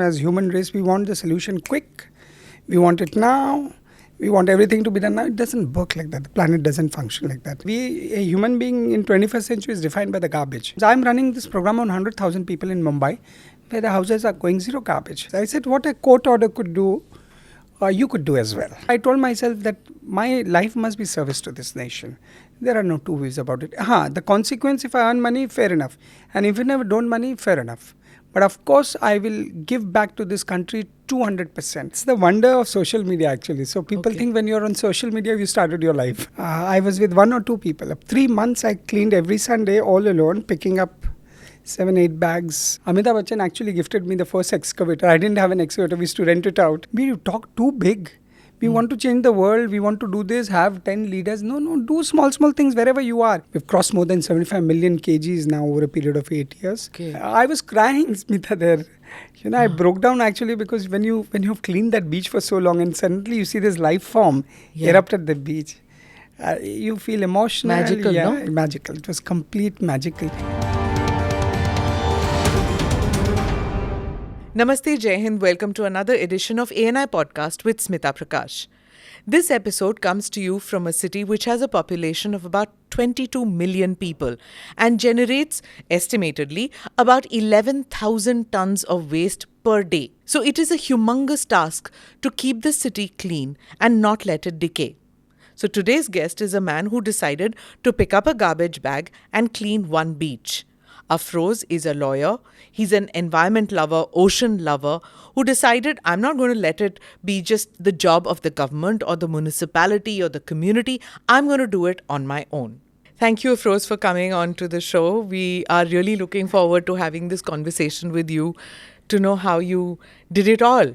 as human race, we want the solution quick. We want it now. We want everything to be done now. It doesn't work like that. The planet doesn't function like that. A human being in 21st century is defined by the garbage. So I'm running this program on 100,000 people in Mumbai, where the houses are going zero garbage. So I said, what a court order could do, you could do as well. I told myself that my life must be service to this nation. There are no two ways about it. The consequence, if I earn money, fair enough. And if I never don't money, fair enough. But of course, I will give back to this country 200%. It's the wonder of social media, actually. So people think when you're on social media, you started your life. I was with 1 or 2 people. 3 months, I cleaned every Sunday all alone, picking up 7-8 bags. Amitabh Bachchan actually gifted me the first excavator. I didn't have an excavator. We used to rent it out. We talk too big. We want to change the world. We want to do this, have 10 leaders. No, do small things wherever you are. We've crossed more than 75 million kgs now over a period of 8 years. Okay. I was crying, Smita, there. I broke down actually because when you've cleaned that beach for so long and suddenly you see this life form erupt at the beach, you feel emotional. Magical, no? Magical. It was complete magical. Namaste, Jai Hind. Welcome to another edition of ANI Podcast with Smita Prakash. This episode comes to you from a city which has a population of about 22 million people and generates, estimatedly, about 11,000 tons of waste per day. So it is a humongous task to keep the city clean and not let it decay. So today's guest is a man who decided to pick up a garbage bag and clean one beach. Afroz is a lawyer. He's an environment lover, ocean lover, who decided, I'm not going to let it be just the job of the government or the municipality or the community. I'm going to do it on my own. Thank you, Afroz, for coming on to the show. We are really looking forward to having this conversation with you to know how you did it all,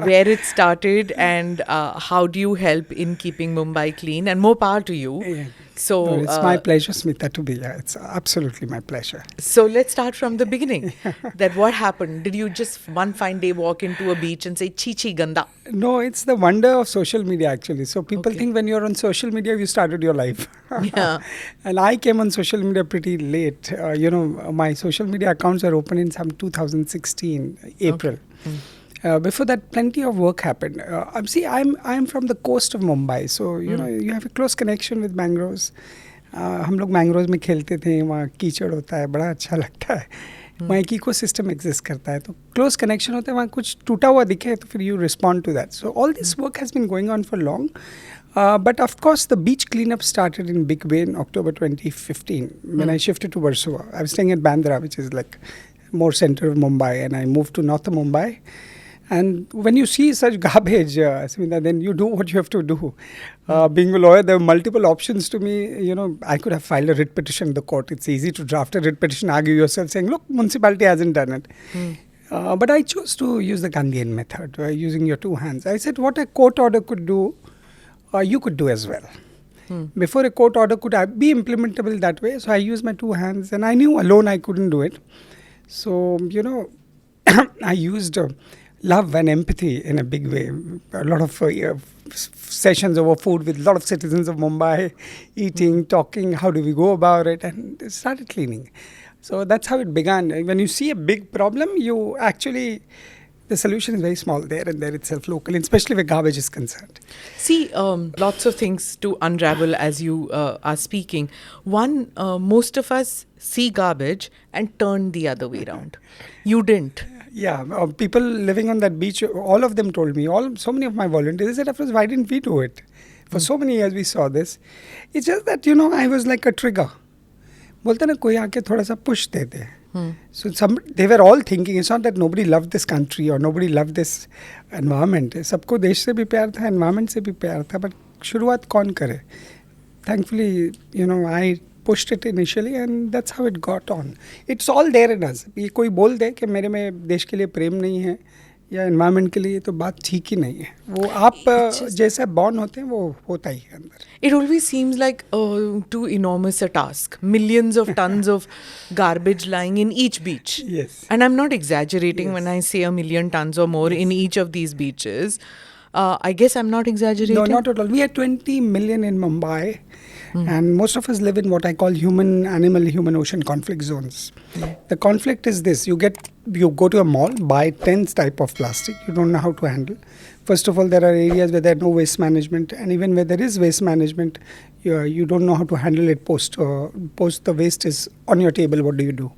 where it started, and how do you help in keeping Mumbai clean, and more power to you. Yeah. So it's my pleasure, Smita, to be here. It's absolutely my pleasure. So let's start from the beginning. That what happened? Did you just one fine day walk into a beach and say, "Chi ganda"? No, it's the wonder of social media, actually. So people think when you're on social media, you started your life. Yeah. And I came on social media pretty late. My social media accounts were open in some 2016, April. Okay. Before that, plenty of work happened. I'm from the coast of Mumbai, so you have a close connection with Mangroves. हम लोग mangroves में खेलते थे, वहाँ कीचड़ होता है, बड़ा अच्छा लगता है. वहाँ एक इकोसिस्टम एग्जिस्ट करता है, तो क्लोज कनेक्शन होता है. वहाँ कुछ टूटा हुआ दिखे तो फिर you respond to that. So all this work has been going on for long. But of course, the beach cleanup started in big way in October 2015 when I shifted to Versova. I was staying at Bandra, which is like more center of Mumbai, and I moved to North Mumbai. And when you see such garbage, then you do what you have to do. Being a lawyer, there were multiple options to me. I could have filed a writ petition in the court. It's easy to draft a writ petition, argue yourself, saying, look, municipality hasn't done it. But I chose to use the Gandhian method, using your two hands. I said, what a court order could do, you could do as well. Before a court order could be implementable that way, so I used my two hands, and I knew alone I couldn't do it. So, I used love and empathy in a big way. A lot of sessions over food with a lot of citizens of Mumbai, eating, talking, how do we go about it, and started cleaning. So that's how it began. When you see a big problem, the solution is very small there and there itself, locally, especially where garbage is concerned. See, lots of things to unravel as you are speaking. One, most of us see garbage and turn the other way around. You didn't. Yeah, people living on that beach, all of them told me, so many of my volunteers said, Afroz, why didn't we do it? For so many years we saw this. It's just that, I was like a trigger. बोलते ना कोई आके थोड़ा सा push देते. So they were all thinking, it's not that nobody loved this country or nobody loved this environment. सबको देश से भी प्यार था, environment से भी प्यार था, but शुरुआत कौन करे? Thankfully, I pushed it initially and that's how it got on. It's all there in us. ये कोई बोल दे कि मेरे में देश के लिए प्रेम नहीं है या environment के लिए, तो बात ठीक ही नहीं है. वो आप जैसा born होते हैं वो होता ही है अंदर. It always seems like too enormous a task. Millions of tons of garbage lying in each beach. Yes. And I'm not exaggerating when I say 1 million tons or more in each of these beaches. I guess I'm not exaggerating. No, not at all. We had 20 million in Mumbai. And most of us live in what I call human-animal, human-ocean conflict zones. The conflict is this. You go to a mall, buy 10 type of plastic. You don't know how to handle. First of all, there are areas where there are no waste management. And even where there is waste management, you don't know how to handle it post the waste is on your table. What do you do?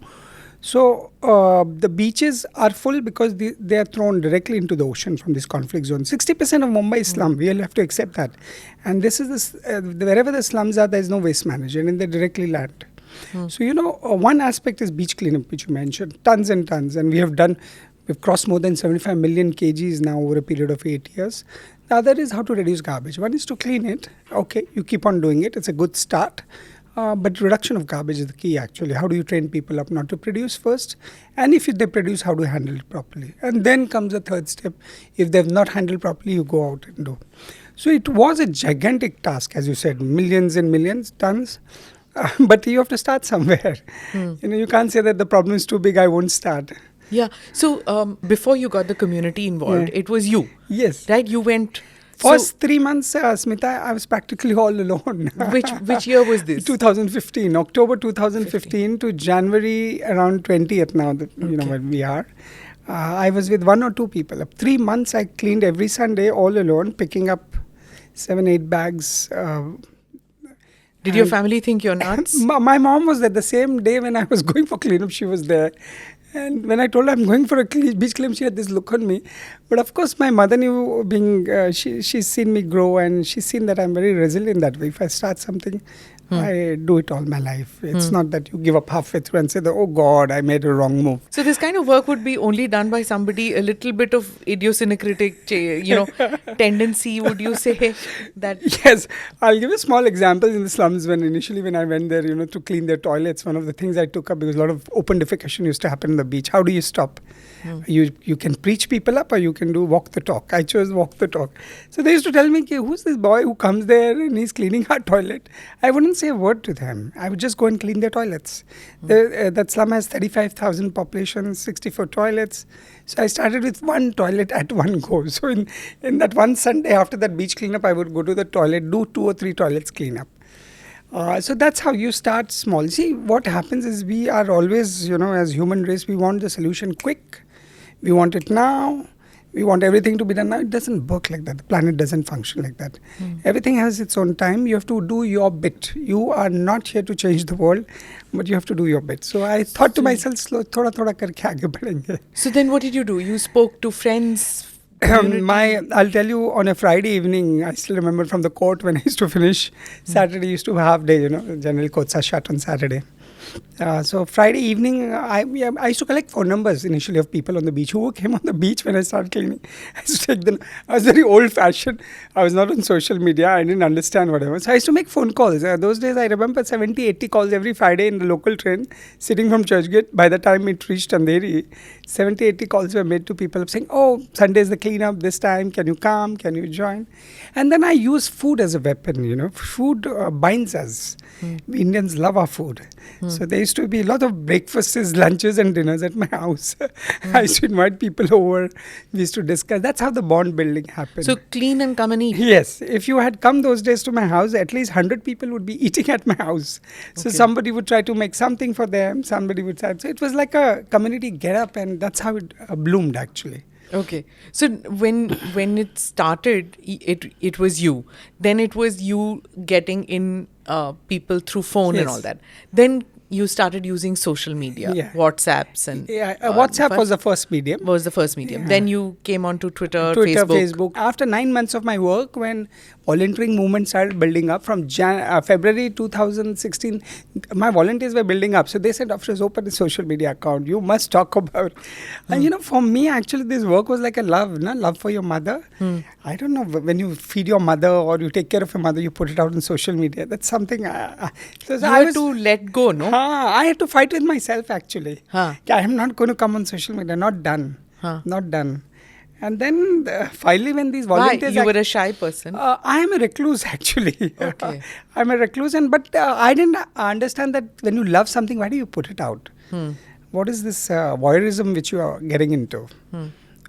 So the beaches are full because they are thrown directly into the ocean from this conflict zone. 60% of Mumbai is slum. We all have to accept that. And this is wherever the slums are, there is no waste management and they directly land. So, one aspect is beach cleanup, which you mentioned, tons and tons. And we've crossed more than 75 million kgs now over a period of 8 years. The other is how to reduce garbage. One is to clean it. Okay, you keep on doing it. It's a good start. But reduction of garbage is the key, actually. How do you train people up not to produce first? And if they produce, how do you handle it properly? And then comes the third step. If they've not handled properly, you go out and do. So it was a gigantic task, as you said, millions and millions, tons. But you have to start somewhere. You can't say that the problem is too big, I won't start. Yeah. So before you got the community involved, it was you. Yes. Right? You went... First 3 months, Smita, I was practically all alone. Which year was this? 2015, October 2015 to January around 20th now, where we are. I was with 1 or 2 people. 3 months I cleaned every Sunday all alone, picking up 7-8 bags. Did your family think you're nuts? My mom was there the same day when I was going for cleanup. She was there. And when I told her I'm going for a beach cleanup, she had this look on me. But of course, my mother knew, she's seen me grow and she's seen that I'm very resilient that way. If I start something, I do it all my life. It's not that you give up halfway through and say, oh God, I made a wrong move. So this kind of work would be only done by somebody, a little bit of idiosyncratic, tendency, would you say? That? Yes. I'll give a small example in the slums when I went there, to clean their toilets. One of the things I took up, because a lot of open defecation used to happen on the beach. How do you stop? You can preach people up or you can do walk the talk. I chose walk the talk. So they used to tell me, who's this boy who comes there and he's cleaning our toilet? I wouldn't say a word to them. I would just go and clean their toilets. That slum has 35,000 population, 64 toilets. So I started with 1 toilet at one go. So in that one Sunday after that beach cleanup, I would go to the toilet, do 2 or 3 toilets cleanup. So that's how you start small. See, what happens is we are always, as human race, we want the solution quick. We want it now. We want everything to be done now. It doesn't work like that. The planet doesn't function like that. Everything has its own time. You have to do your bit. You are not here to change the world, but you have to do your bit. So I thought to myself, thoda karke aage badhenge. So then what did you do? You spoke to friends? I'll tell you, on a Friday evening, I still remember from the court when I used to finish. Saturday used to half day, general courts are shut on Saturday. So Friday evening, I used to collect phone numbers initially of people on the beach who came on the beach when I started cleaning. I used to take them. I was very old-fashioned. I was not on social media. I didn't understand whatever. So I used to make phone calls. Those days, I remember 70, 80 calls every Friday in the local train, sitting from Churchgate. By the time it reached Andheri, 70, 80 calls were made to people saying, oh, Sunday's the cleanup this time. Can you come? Can you join? And then I use food as a weapon, Food binds us. We Indians love our food. So there used to be a lot of breakfasts, lunches and dinners at my house. I used to invite people over. We used to discuss. That's how the bond building happened. So clean and come and eat. Yes. If you had come those days to my house, at least 100 people would be eating at my house. So somebody would try to make something for them. Somebody would say. So it was like a community get up, and that's how it bloomed actually. Okay. So when it started, it was you. Then it was you getting in people through phone and all that. Then you started using social media, WhatsApps and... WhatsApp was the first medium. Yeah. Then you came on to Twitter, Facebook. After 9 months of my work, when volunteering movement started building up from February 2016, my volunteers were building up. So they said, Afroz, open a social media account. You must talk about... And for me, actually, this work was like a love for your mother. I don't know, when you feed your mother or you take care of your mother, you put it out on social media. That's something... you had to let go, no? I had to fight with myself, actually. I am not going to come on social media. Not done. Not done. And then finally when these volunteers... Why? You were a shy person? I am a recluse, actually. Okay. I'm a recluse, but I didn't understand that when you love something, why do you put it out? What is this voyeurism which you are getting into?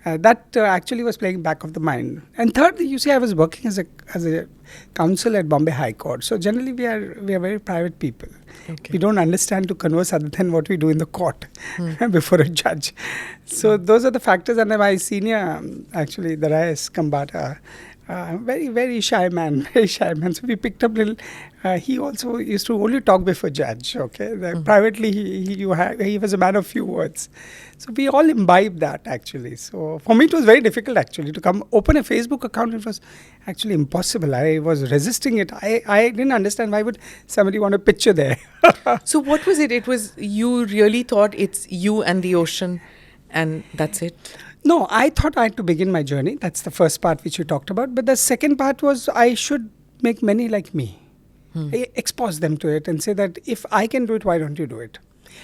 That actually was playing back of the mind. And third, you see, I was working as a counsel at Bombay High Court. So generally, we are very private people. Okay. We don't understand to converse other than what we do in the court before a judge. So those are the factors. And my senior, actually, the Reyes Kambata, very, very shy man, very shy man. So we picked up little. He also used to only talk before judge. Okay, privately he was a man of few words. So we all imbibed that actually. So for me it was very difficult actually to come open a Facebook account. It was actually impossible. I was resisting it. I didn't understand why would somebody want a picture there. So what was it? It was you really thought it's you and the ocean, and that's it. No, I thought I had to begin my journey. That's the first part which you talked about. But the second part was I should make many like me. Expose them to it and say that if I can do it, why don't you do it?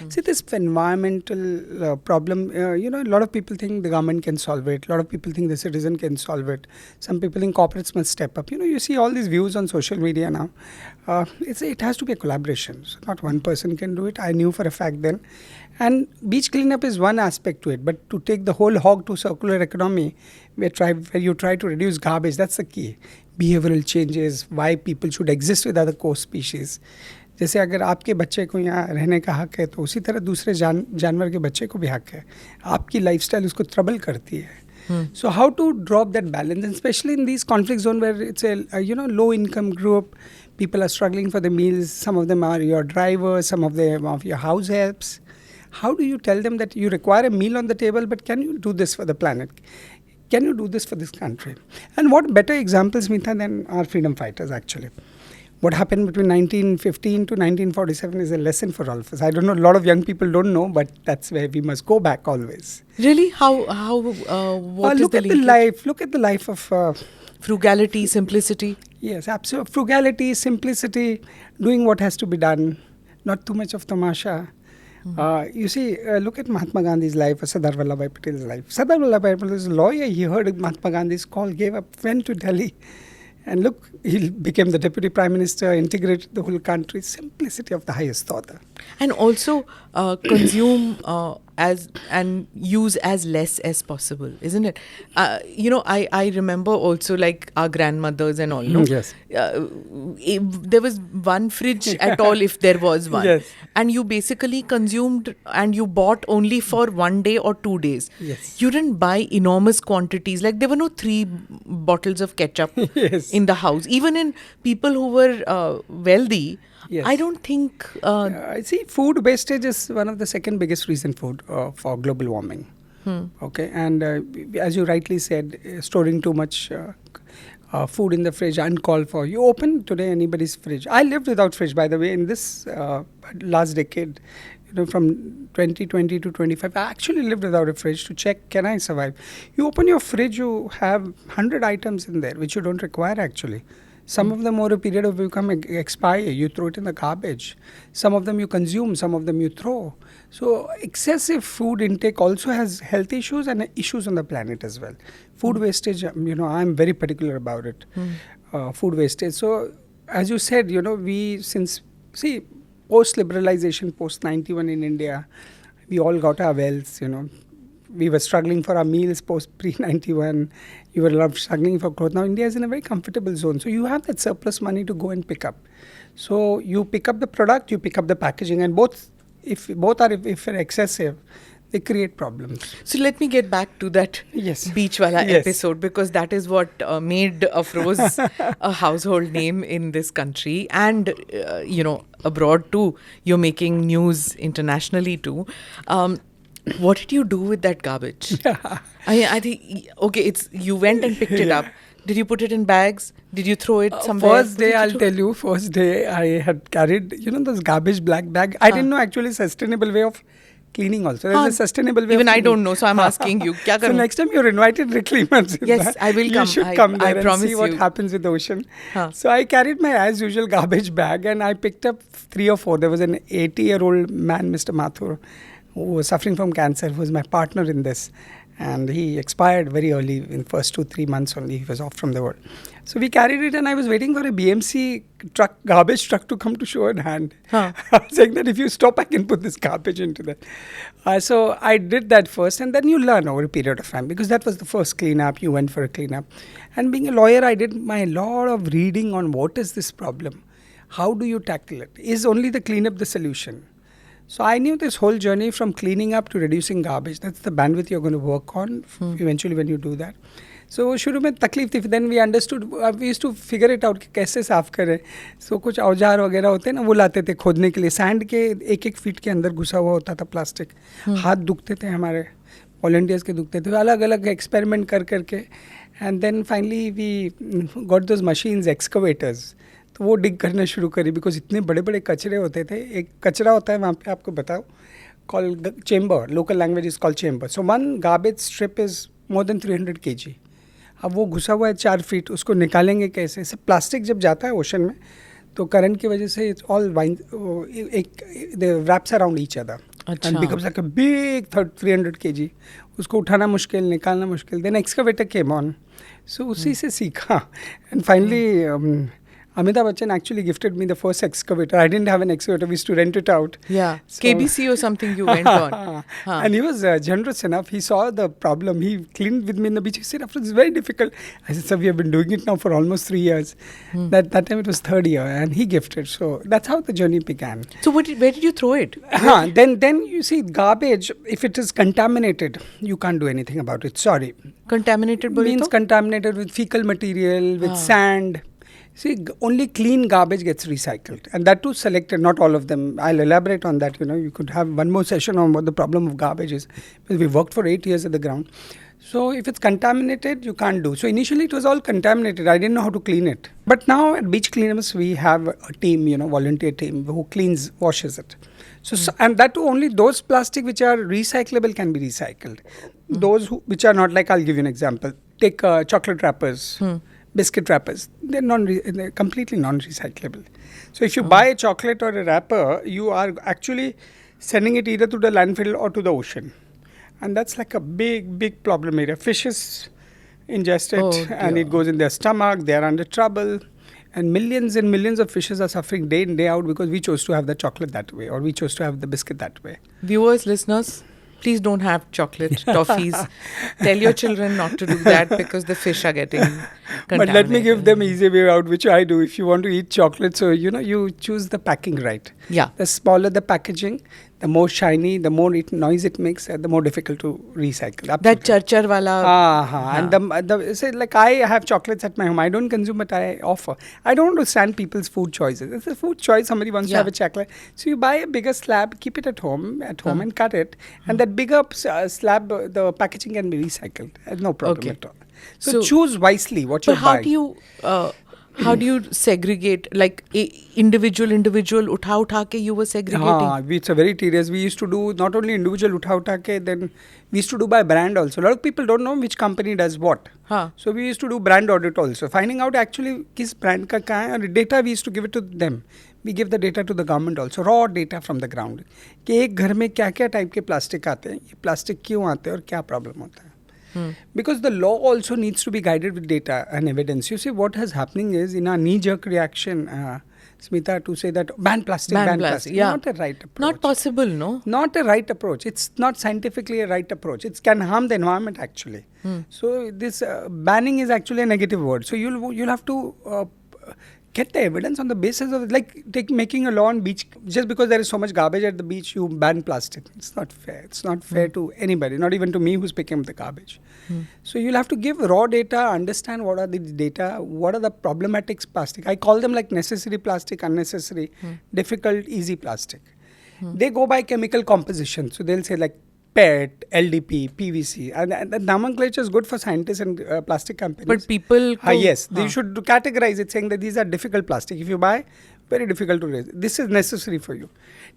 See, this environmental problem, a lot of people think the government can solve it. A lot of people think the citizen can solve it. Some people think corporates must step up. You see all these views on social media now. It has to be a collaboration. So not one person can do it. I knew for a fact then. And beach cleanup is one aspect to it. But to take the whole hog to circular economy, where you try to reduce garbage, that's the key. Behavioral changes, why people should exist with other coast species. जैसे अगर आपके बच्चे को यहाँ रहने का हक है तो उसी तरह दूसरे जानवर के बच्चे को भी हक है. आपकी लाइफस्टाइल उसको ट्रबल करती है. So how to drop that balance, and especially in these conflict zone where it's a low income group, people are struggling for the meals. Some of them are your drivers, some of them are your house helps. How do you tell them that you require a meal on the table, but can you do this for the planet? Can you do this for this country? And what better examples, Mitha, than our freedom fighters actually? What happened between 1915 to 1947 is a lesson for all of us. I don't know, a lot of young people don't know, but that's where we must go back always. Really? What is look the at link? the life. Look at the life of Frugality, simplicity. Yes, absolutely. Frugality, simplicity, doing what has to be done, not too much of tamasha. You see, look at Mahatma Gandhi's life or Sardar Vallabhbhai Patel's life. Sardar Vallabhbhai Patel was a lawyer. He heard Mahatma Gandhi's call, gave up, went to Delhi. And look, he became the deputy prime minister, integrated the whole country. Simplicity of the highest order. And also consume as and use as less as possible, isn't it? I remember also like our grandmothers and all. No? Yes. There was one fridge at all if there was one. Yes. And you basically consumed and you bought only for 1 day or 2 days. Yes. You didn't buy enormous quantities. Like there were no 3 bottles of ketchup Yes. in the house. Even in people who were wealthy, Yes. I don't think... see, food wastage is one of the second biggest reason for global warming. Okay, and as you rightly said, storing too much food in the fridge uncalled for. You open today anybody's fridge. I lived without fridge, by the way, in this last decade. From 2020 to 25, I actually lived without a fridge to check, can I survive? You open your fridge, you have 100 items in there, which you don't require actually. Some of them over a period of become expire. You throw it in the garbage. Some of them you consume, some of them you throw. So excessive food intake also has health issues and issues on the planet as well. Food wastage, I'm very particular about it. Food wastage. So as you said, post-liberalization, post-91 in India, we all got our wealth, We were struggling for our meals pre-91. You were struggling for growth. Now India is in a very comfortable zone. So you have that surplus money to go and pick up. So you pick up the product, you pick up the packaging, and if they're excessive, they create problems. So let me get back to that Beach Wala episode, because that is what made Afroz a household name in this country and, abroad too. You're making news internationally too. What did you do with that garbage? I think, you went and picked it up. Did you put it in bags? Did you throw it somewhere? First day, I had carried, those garbage black bag. I didn't know actually sustainable way of cleaning also. There's a sustainable way even of I don't know, so I'm asking you. So next time you're invited reclaimers. Yes, I will come. You should come there I and see what happens with the ocean. So I carried my as usual garbage bag and I picked up 3 or 4. There was an 80-year-old man, Mr. Mathur, who was suffering from cancer, who was my partner in this. And he expired very early, in first 2-3 months only, he was off from the world. So we carried it, and I was waiting for a BMC truck, garbage truck, to come to show in hand. Saying that if you stop, I can put this garbage into that. So I did that first, and then you learn over a period of time, because that was the first cleanup. You went for a cleanup. And being a lawyer, I did my lot of reading on what is this problem. How do you tackle it? Is only the cleanup the solution? So I knew this whole journey from cleaning up to reducing garbage. That's the bandwidth you're going to work on eventually when you do that. So शुरू में तकलीफ थी, then we understood, we used to figure it out कि कैसे साफ करें. So कुछ औजार वगैरह होते हैं ना, वो लाते थे खोदने के लिए. सैंड के 1-1 फीट के अंदर घुसा हुआ होता था प्लास्टिक. हाथ दुखते थे हमारे, वॉलंटियर्स के दुखते थे. अलग अलग एक्सपेरिमेंट कर करके, and then finally we got those machines, excavators. तो वो डिग करना शुरू करी, बिकॉज इतने बड़े बड़े कचरे होते थे. एक कचरा होता है वहाँ पे, आपको बताओ, call chamber, local language is call chamber. So 1 garbage strip is more than 300 kg. अब वो घुसा हुआ है 4 फीट, उसको निकालेंगे कैसे? सब प्लास्टिक जब जाता है ओशन में, तो करंट की वजह से it's all they wraps around each other and becomes like a big 300 kg. उसको उठाना मुश्किल, निकालना मुश्किल. Then excavator came on. So उसी से सीखा. And finally Amitabh Bachchan actually gifted me the first excavator. I didn't have an excavator. We used to rent it out. Yeah. So KBC or something you went on. And he was generous enough. He saw the problem. He cleaned with me in the beach. He said, Afroz, it's very difficult. I said, sir, we have been doing it now for almost 3 years. That time it was 3rd year. And he gifted. So that's how the journey began. So where did you throw it? Then you see, garbage, if it is contaminated, you can't do anything about it. Sorry. Contaminated means contaminated with fecal material, with sand. See, only clean garbage gets recycled, and that too selected, not all of them. I'll elaborate on that. You could have one more session on what the problem of garbage is, because we worked for 8 years at the ground. So if it's contaminated, you can't do. So initially it was all contaminated. I didn't know how to clean it. But now at Beach Cleanups, we have a team, volunteer team who washes it. So and that too, only those plastic which are recyclable can be recycled. Those which are not, like, I'll give you an example. Take chocolate wrappers. Biscuit wrappers, they're completely non-recyclable. So if you buy a chocolate or a wrapper, you are actually sending it either to the landfill or to the ocean, and that's like a big problem area. Fishes ingest it, and it goes in their stomach. They are under trouble, and millions of fishes are suffering day in, day out, because we chose to have the chocolate that way, or we chose to have the biscuit that way. Viewers, listeners, please don't have chocolate, toffees. Tell your children not to do that, because the fish are getting contaminated. But let me give them easy way out, which I do. If you want to eat chocolate, so you choose the packing right. Yeah. The smaller the packaging, the more shiny, the more noise it makes, the more difficult to recycle. That char wala. And say, like, I have chocolates at my home. I don't consume, but I offer. I don't understand people's food choices. It's a food choice. Somebody wants to have a chocolate. So you buy a bigger slab, keep it at home and cut it. And that bigger slab, the packaging can be recycled. No problem at all. So choose wisely what you buy. But how do you segregate, like individual utha ke you were segregating? It's a very tedious. We used to do not only individual utha ke, then we used to do by brand also. A lot of people don't know which company does what. So we used to do brand audit also, finding out actually kis brand ka kahan hai, and data we used to give it to them. We give the data to the government also, raw data from the ground. कि एक घर में क्या-क्या type के plastic आते हैं, ये plastic क्यों आते हैं और क्या प्रॉब्लम होता है. Because the law also needs to be guided with data and evidence. You see, what is happening is, in our knee-jerk reaction, Smita, to say that ban plastic. Yeah. Not a right approach. Not possible, no? Not a right approach. It's not scientifically a right approach. It can harm the environment, actually. So this banning is actually a negative word. So you'll have to get the evidence on the basis of, like, making a law on beach. Just because there is so much garbage at the beach, you ban plastic. It's not fair. It's not fair to anybody, not even to me who's picking up the garbage. So you'll have to give raw data, understand what are the data, what are the problematic plastic. I call them like necessary plastic, unnecessary, difficult, easy plastic. They go by chemical composition. So they'll say like PET, LDP, PVC, and the nomenclature is good for scientists and plastic companies. But people... Yes, they should categorize it, saying that these are difficult plastic. If you buy, very difficult to raise. This is necessary for you.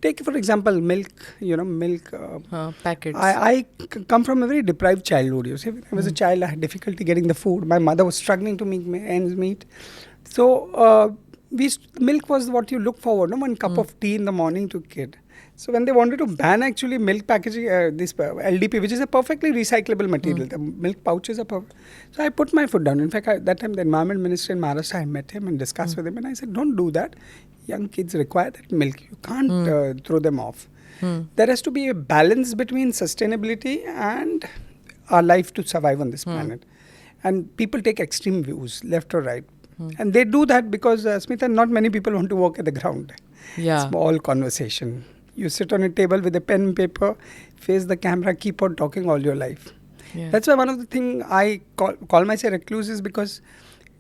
Take, for example, milk, packets. I come from a very deprived childhood. You see, when I was a child, I had difficulty getting the food. My mother was struggling to make ends meet. So, milk was what you look forward, no? One cup of tea in the morning to kid. So when they wanted to ban actually milk packaging, this LDP, which is a perfectly recyclable material, the milk pouches are perfect. So I put my foot down. In fact, that time the environment minister in Maharashtra, I met him and discussed with him, and I said, don't do that. Young kids require that milk. You can't throw them off. There has to be a balance between sustainability and our life to survive on this planet. And people take extreme views, left or right. And they do that because, Smita, not many people want to walk at the ground. Yeah. Small conversation. You sit on a table with a pen and paper, face the camera, keep on talking all your life. Yeah. That's why one of the things I call myself recluse is because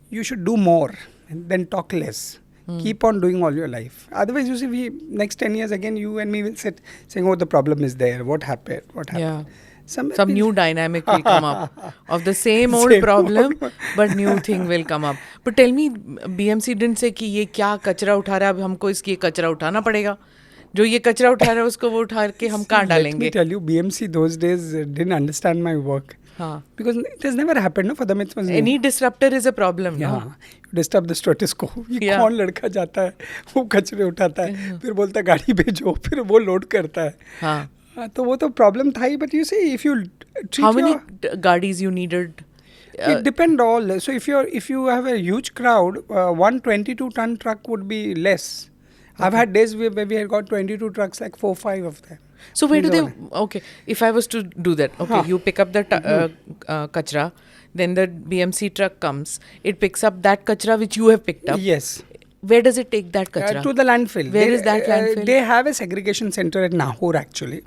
you should do more and then talk less. Keep on doing all your life. Otherwise, you see, next 10 years again, you and me will sit saying, oh, the problem is there. What happened? What happened? Yeah. Some new dynamic will come up of the same old problem, but new thing will come up. But tell me, BMC didn't say कि ये क्या कचरा उठा रहा है, अब हमको इसकी कचरा उठाना पड़ेगा. जो ये कचरा उठा रहा है उसको वो उठा के हम कहाँ डालेंगे? Let me tell you, BMC those days didn't understand my work. Because it has never happened, no? For them it was any disruptor is a problem. Yeah. No? You disturb the status quo. ये कौन लड़का जाता है, वो कचरे उठाता है, फिर बोलता है गाड़ी भेजो, फिर वो लोड करता है. हाँ. तो वो तो problem था ही. But you see, if you treat how many गाड़ीज you needed? It depend all. So if you have a huge crowd, 122-ton truck would be less. Okay. I've had days where we had got 22 trucks, like 4-5 of them. So where do they? Okay, if I was to do that, okay, you pick up the kachra, then the BMC truck comes. It picks up that kachra which you have picked up. Yes. Where does it take that kachra? To the landfill. Where is that landfill? They have a segregation center at Nahur actually.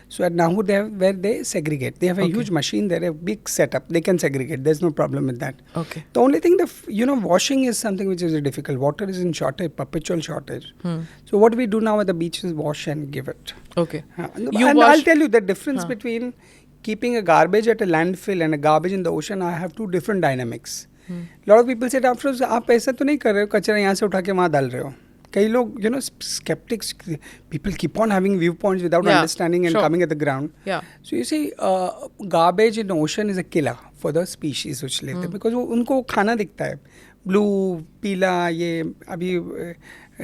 So at Nahur they have where they segregate. They have a huge machine there, a big setup. They can segregate. There's no problem with that. Okay. The only thing, washing is something which is difficult. Water is in shortage, perpetual shortage. So what we do now at the beach is wash and give it. Okay. And I'll tell you the difference between keeping a garbage at a landfill and a garbage in the ocean. I have two different dynamics. lot of people said, Afroz, आप ऐसा तो नहीं कर रहे हो, कचरा यहाँ से उठा के वहाँ डाल रहे हो. कई लोग, skeptics, people keep on having viewpoints without understanding and coming at the ground. Yeah. So you see, garbage in the ocean is a killer for the species which live there, because उनको खाना दिखता है. Blue, पीला, ये अभी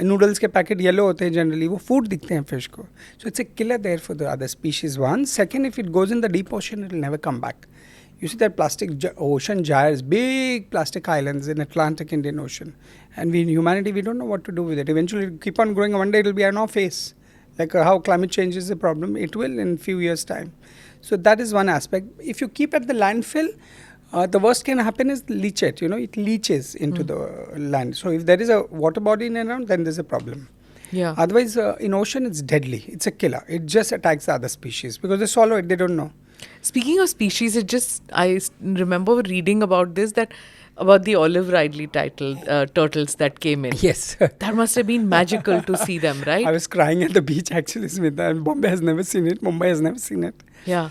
noodles के packet yellow होते हैं generally, वो food दिखते हैं fish को. So it's a killer there for the other species. One. Second, if it goes in the deep ocean, it will never come back. You see that plastic ocean gyres, big plastic islands in Atlantic Indian Ocean. And we in humanity, we don't know what to do with it. Eventually, it will keep on growing. One day, it will be on our face. Like how climate change is a problem, it will in few years' time. So that is one aspect. If you keep at the landfill, the worst can happen is leach it. It leaches into the land. So if there is a water body in and around, then there's a problem. Yeah. Otherwise, in ocean, it's deadly. It's a killer. It just attacks the other species because they swallow it. They don't know. Speaking of species, I remember reading about this, about the Olive Ridley turtles that came in. Yes. That must have been magical to see them, right? I was crying at the beach actually, Smita, and Bombay has never seen it. Mumbai has never seen it. Yeah.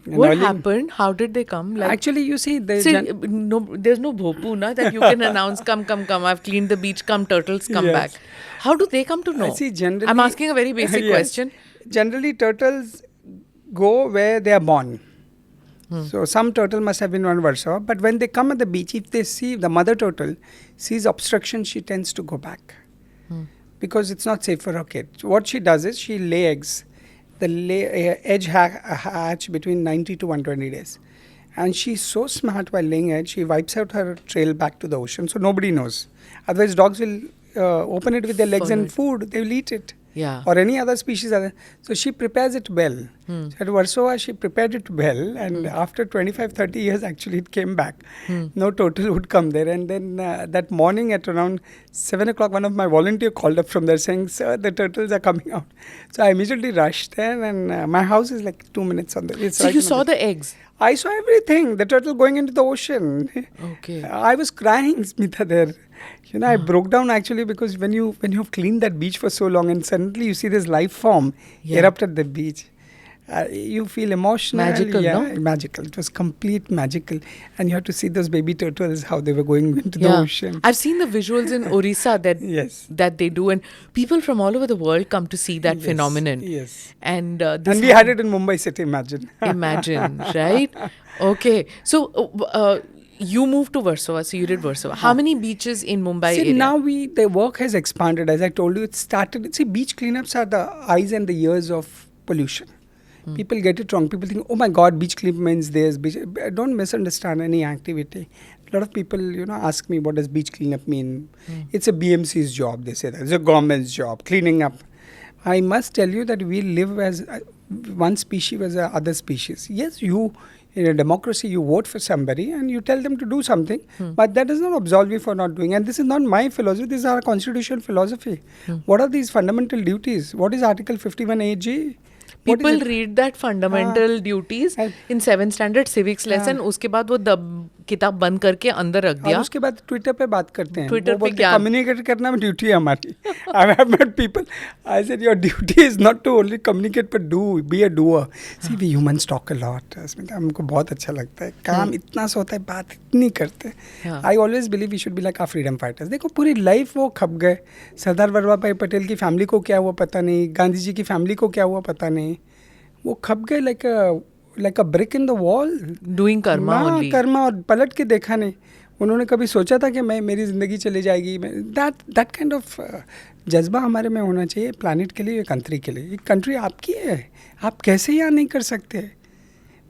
And what happened? How did they come? Actually, you see, there's no bhopu na, that you can announce, come, I've cleaned the beach, come turtles, come back. How do they come to know? See, generally, I'm asking a very basic question. Generally, turtles go where they are born. So some turtle must have been on Versova, but when they come at the beach, if they see the mother turtle sees obstruction, she tends to go back because it's not safe for her kid. So what she does is she lay eggs. The egg hatch between 90 to 120 days. And she's so smart while laying eggs, she wipes out her trail back to the ocean, so nobody knows. Otherwise, dogs will open it with their legs and food, they will eat it. Yeah. Or any other species. So she prepares it well. So at Versova, she prepared it well. And after 25-30 years, actually, it came back. No turtle would come there. And then that morning at around 7 o'clock, one of my volunteers called up from there saying, sir, the turtles are coming out. So I immediately rushed there. And my house is like 2 minutes on the... So you saw the eggs? I saw everything. The turtle going into the ocean. Okay. I was crying, Smita, there. I broke down actually because when you've cleaned that beach for so long and suddenly you see this life form erupt at the beach, you feel emotional. Magical, no? Magical. It was complete magical. And you have to see those baby turtles, how they were going into the ocean. I've seen the visuals in Orissa that they do, and people from all over the world come to see that phenomenon. Yes. And we had it in Mumbai city, imagine. Imagine, right? Okay. So... you moved to Versova, so you did Versova. How many beaches in Mumbai See, area? now the work has expanded. As I told you, it started. See, beach cleanups are the eyes and the ears of pollution. People get it wrong. People think, oh my God, beach clean means there's beach. Don't misunderstand any activity. A lot of people, ask me, what does beach cleanup mean? It's a BMC's job, they say that. It's a government's job, cleaning up. I must tell you that we live as one species as other species. Yes, you, in a democracy, you vote for somebody and you tell them to do something, but that does not absolve you for not doing. And this is not my philosophy, this is our constitutional philosophy. What are these fundamental duties? What is Article 51AG? People read that fundamental duties in 7th standard civics lesson. उसके बाद वो किताब बंद करके अंदर रख दिया. और उसके बाद ट्विटर पे बात करते हैं. ट्विटर पे क्या? कम्युनिकेट करना ड्यूटी है हमारी. I have met people. I said your duty is not to only communicate but do. Be a doer. See, we humans talk a lot. Smita, हमको बहुत अच्छा लगता है. काम इतना सा होता है, बात इतनी करते हैं. I always believe we should be like our freedom fighters. देखो पूरी लाइफ वो खप गए. सरदार वल्लभ भाई पटेल की फैमिली को क्या हुआ पता नहीं. गांधी जी की फैमिली को क्या हुआ पता नहीं. वो खप गए like a brick in the wall. Doing karma only. Karma और पलट के देखा नहीं. उन्होंने कभी सोचा था कि मेरी ज़िंदगी चली जाएगी. That kind of जज्बा हमारे में होना चाहिए प्लानिट के लिए, कंट्री के लिए. ये कंट्री आपकी है, आप कैसे यहाँ नहीं कर सकते.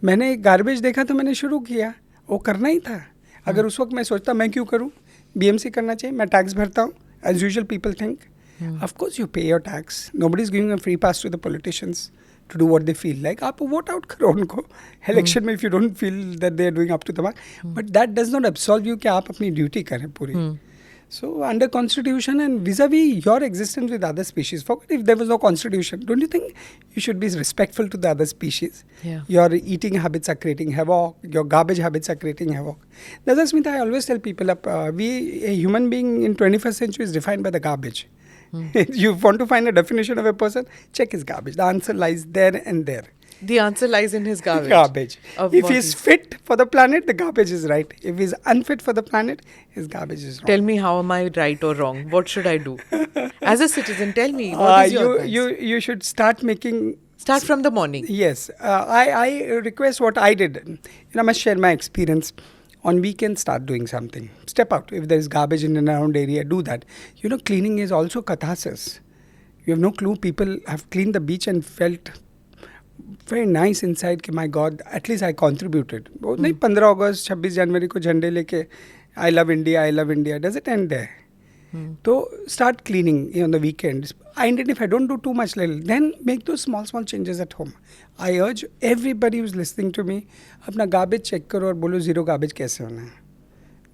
मैंने एक गार्बेज देखा तो मैंने शुरू किया, वो करना ही था. अगर उस वक्त मैं सोचता मैं क्यों करूँ, BMC करना चाहिए, मैं टैक्स भरता हूँ. As usual people think, of course you pay your tax. Nobody is giving a free pass to the politicians to do what they feel like. आप vote out करो उनको election में if you don't feel that they are doing up to the mark. But that does not absolve you कि आप अपनी duty करें पूरी. So under constitution and vis-a-vis your existence with other species, forget if there was no constitution, don't you think you should be respectful to the other species? Yeah. Your eating habits are creating havoc, your garbage habits are creating havoc. That's why, Smita, I always tell people, a human being in 21st century is defined by the garbage. You want to find a definition of a person, check his garbage. The answer lies there and there. The answer lies in his garbage. If he's fit for the planet, the garbage is right. If he's unfit for the planet, his garbage is wrong. Tell me, how am I right or wrong? What should I do? As a citizen, tell me, what is your advice? You should start making... Start from the morning. Yes. I request what I did. I must share my experience. On weekends, start doing something. Step out. If there is garbage in and around area, do that. Cleaning is also catharsis. You have no clue. People have cleaned the beach and felt very nice inside कि my God, at least I contributed. नहीं 15 अगस्त 26 जनवरी को झंडे लेके I love India. Does it end there? So start cleaning on the weekends. If I don't do too much, then make those small changes at home. I urge everybody who's listening to me, अपना garbage check करो और बोलो zero garbage कैसे होना है.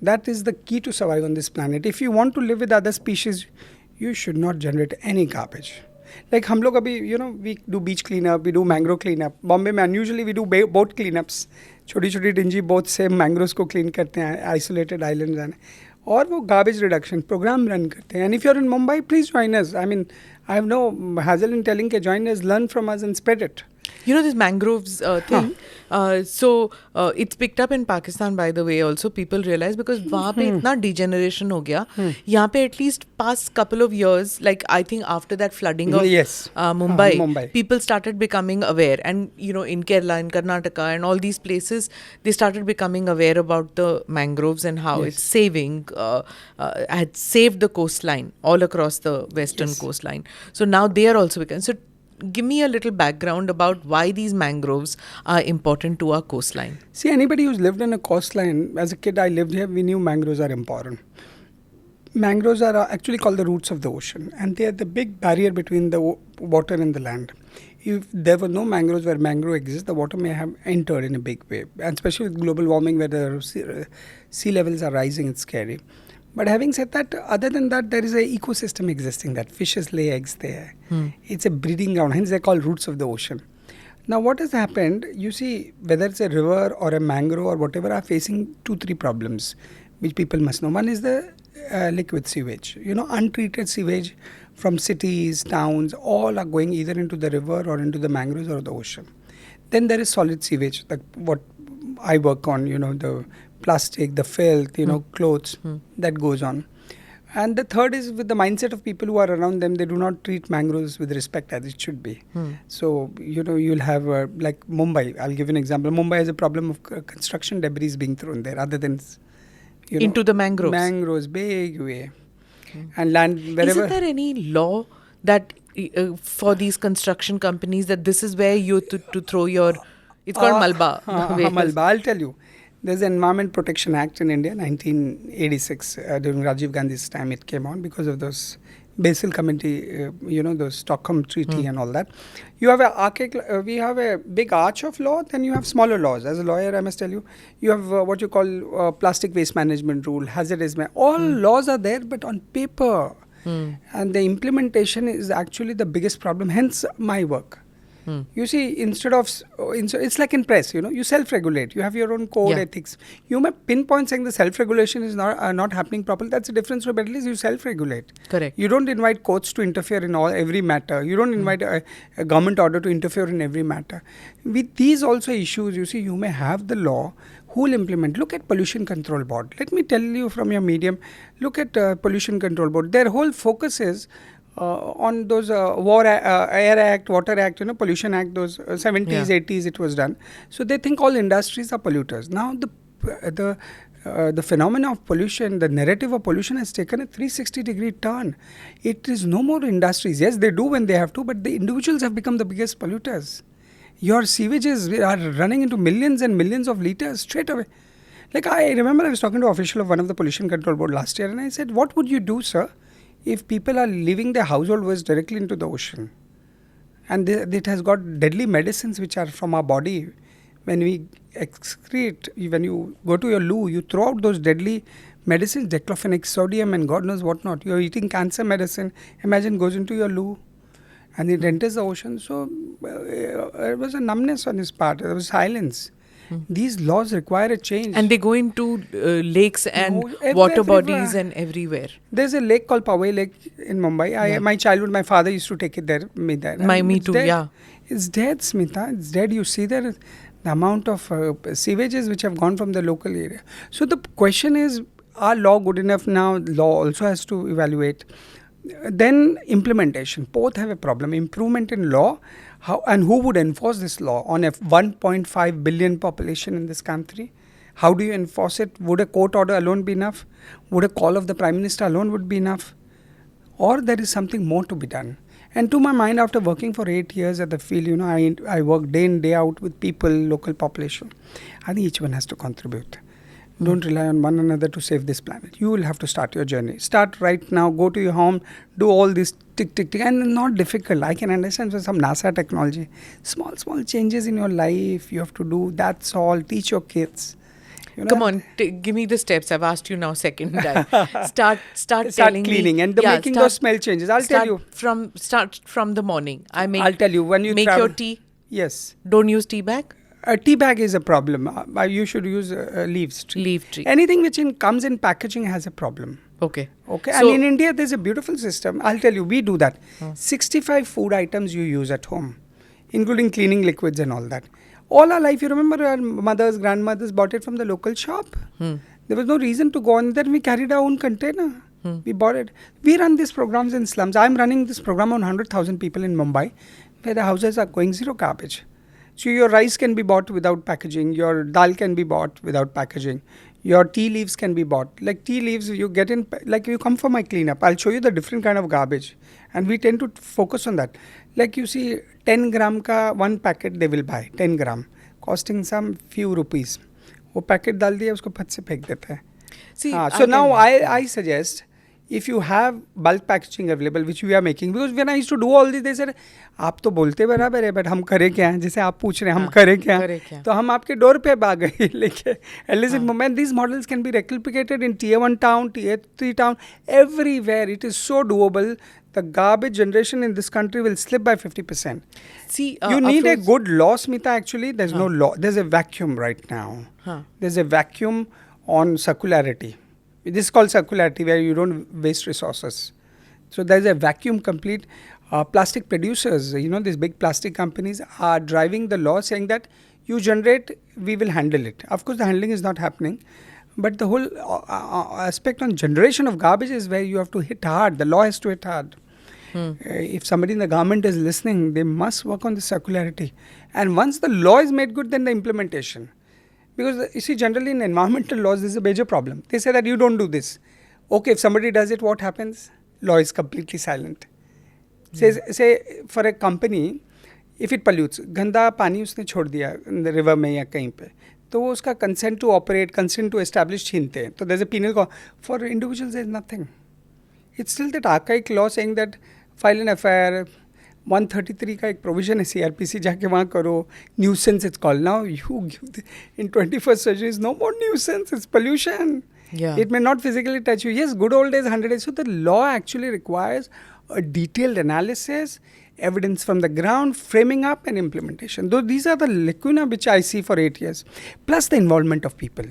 That is the key to survive on this planet. If you want to live with other species, you should not generate any garbage. Like हम लोग अभी, we do beach cleanup, we do mangrove cleanup. Bombay में unusually we do boat cleanups. छोटी dingy boats से mangroves को clean करते हैं, isolated islands हैं. और वो garbage reduction program run करते हैं. And if you're in Mumbai, please join us. I mean, I have no hassle in telling you, join us, learn from us and spread it. This mangroves thing, so it's picked up in Pakistan, by the way, also people realize, because वहाँ पे इतना degeneration हो गया. यहाँ पे at least past couple of years, like I think after that flooding of Mumbai, people started becoming aware. And, in Kerala, in Karnataka and all these places, they started becoming aware about the mangroves and how it's saving, had saved the coastline all across the western coastline. So now they are also becoming... So give me a little background about why these mangroves are important to our coastline. See, anybody who's lived in a coastline, as a kid I lived here, we knew mangroves are important. Mangroves are actually called the roots of the ocean, and they are the big barrier between the water and the land. If there were no mangroves where mangrove exists, the water may have entered in a big way, and especially with global warming where the sea levels are rising, it's scary. But having said that, other than that, there is an ecosystem existing that fishes lay eggs there. It's a breeding ground, hence they're called roots of the ocean. Now what has happened, you see, whether it's a river or a mangrove or whatever, are facing 2-3 problems which people must know. One is the liquid sewage. Untreated sewage from cities, towns, all are going either into the river or into the mangroves or the ocean. Then there is solid sewage, like what I work on, the plastic, the filth, clothes, that goes on. And the third is with the mindset of people who are around them, they do not treat mangroves with respect as it should be. So, you'll have like Mumbai. I'll give you an example. Mumbai has a problem of construction debris being thrown there other than, into the mangroves. Mangroves, big way. And land wherever. Isn't there any law that for these construction companies that this is where you to throw your, it's called Malba. Malba, I'll tell you. There's an Environment Protection Act in India, 1986, during Rajiv Gandhi's time it came on because of those Basel Committee, those Stockholm Treaty and all that. You have we have a big arch of law, then you have smaller laws. As a lawyer, I must tell you, you have what you call plastic waste management rule, hazardous waste. All laws are there, but on paper. And the implementation is actually the biggest problem, hence my work. You see, instead of, it's like in press, you self-regulate. You have your own code, ethics. You may pinpoint saying the self-regulation is not happening properly. That's the difference, but at least you self-regulate. Correct. You don't invite courts to interfere in every matter. You don't invite a government order to interfere in every matter. With these also issues, you see, you may have the law. Who will implement? Look at Pollution Control Board. Let me tell you from your medium, look at Pollution Control Board. Their whole focus is on those Air Act, Water Act, Pollution Act, those 70s, 80s it was done. So they think all industries are polluters. Now the phenomena of pollution, the narrative of pollution has taken a 360-degree turn. It is no more industries. Yes, they do when they have to, but the individuals have become the biggest polluters. Your sewages are running into millions and millions of liters straight away. Like I remember I was talking to an official of one of the Pollution Control Board last year and I said, what would you do, sir, if people are leaving their household waste directly into the ocean? And it has got deadly medicines which are from our body. When we excrete, when you go to your loo, you throw out those deadly medicines, diclofenac, sodium and God knows what not. You're eating cancer medicine, imagine goes into your loo and it enters the ocean. So it was a numbness on his part, there was silence. These laws require a change. And they go into lakes and water bodies and everywhere. There's a lake called Powai Lake in Mumbai. My childhood, my father used to take it there. Me too, yeah. It's dead, Smita. It's dead. You see there the amount of sewages which have gone from the local area. So the question is, are law good enough now? Law also has to evaluate. Then implementation. Both have a problem. Improvement in law. And who would enforce this law on a 1.5 billion population in this country? How do you enforce it? Would a court order alone be enough? Would a call of the Prime Minister alone would be enough? Or there is something more to be done? And to my mind, after working for 8 years at the field, I work day in, day out with people, local population. I think each one has to contribute. Don't rely on one another to save this planet. You will have to start your journey. Start right now. Go to your home. Do all this tick, tick, tick. And not difficult. I can understand for some NASA technology. Small changes in your life you have to do. That's all. Teach your kids. Come on, give me the steps. I've asked you now second time. Start cleaning me, and making those smell changes. I'll tell you. Start from the morning. I'll tell you. When you make travel, your tea. Yes. Don't use tea bag. A tea bag is a problem. You should use leaves tree. Leaf tree. Anything which comes in packaging has a problem. Okay. So, and in India, there's a beautiful system. I'll tell you, we do that. 65 food items you use at home, including cleaning liquids and all that. All our life, you remember our mothers, grandmothers bought it from the local shop. There was no reason to go on there. We carried our own container. We bought it. We run these programs in slums. I'm running this program on 100,000 people in Mumbai, where the houses are going zero garbage. So your rice can be bought without packaging. Your dal can be bought without packaging. Your tea leaves can be bought. Like tea leaves, you get in, like you come for my cleanup. I'll show you the different kind of garbage. And we tend to focus on that. Like you see, 10 gram ka one packet they will buy. 10 gram. Costing some few rupees. वो packet डाल दिया उसको फट से फेंक देते हैं. So now I suggest, if you have bulk packaging available, which we are making, because when I used to do all this, they said, आप तो बोलते बराबर है, but हम करें क्या हैं? जैसे आप पूछ रहे हैं, हम करें क्या? तो हम आपके डोर पे आ गए लेके. At least in Mumbai, these models can be replicated in tier 1 town, tier 3 town, everywhere. It is so doable. The garbage generation in this country will slip by 50%. See, you need a good law, Smita, actually. There's no law. There's a vacuum right now. There's a vacuum on circularity. This is called circularity, where you don't waste resources. So there's a vacuum complete. Plastic producers, these big plastic companies are driving the law saying that you generate, we will handle it. Of course, the handling is not happening. But the whole aspect on generation of garbage is where you have to hit hard. The law has to hit hard. If somebody in the government is listening, they must work on the circularity. And once the law is made good, then the implementation. Because you see, generally in environmental laws, this is a major problem. They say that you don't do this. Okay, if somebody does it, what happens? Law is completely silent. Say for a company, if it pollutes, गंदा पानी उसने छोड़ दिया river में या कहीं पे, तो वो उसका consent to operate, consent to establish छीनते हैं. तो there's a penal cost. For individuals, there's nothing. It's still that archaic law saying that file an FIR. 133 का एक provision है CRPC, जाके वहाँ करो. Nuisance it's called. Now you give in 21st century is no more nuisance. It's pollution. Yeah. It may not physically touch you. Yes, good old days, 100 days. So the law actually requires a detailed analysis, evidence from the ground, framing up and implementation. Though these are the lacuna which I see for 8 years. Plus the involvement of people.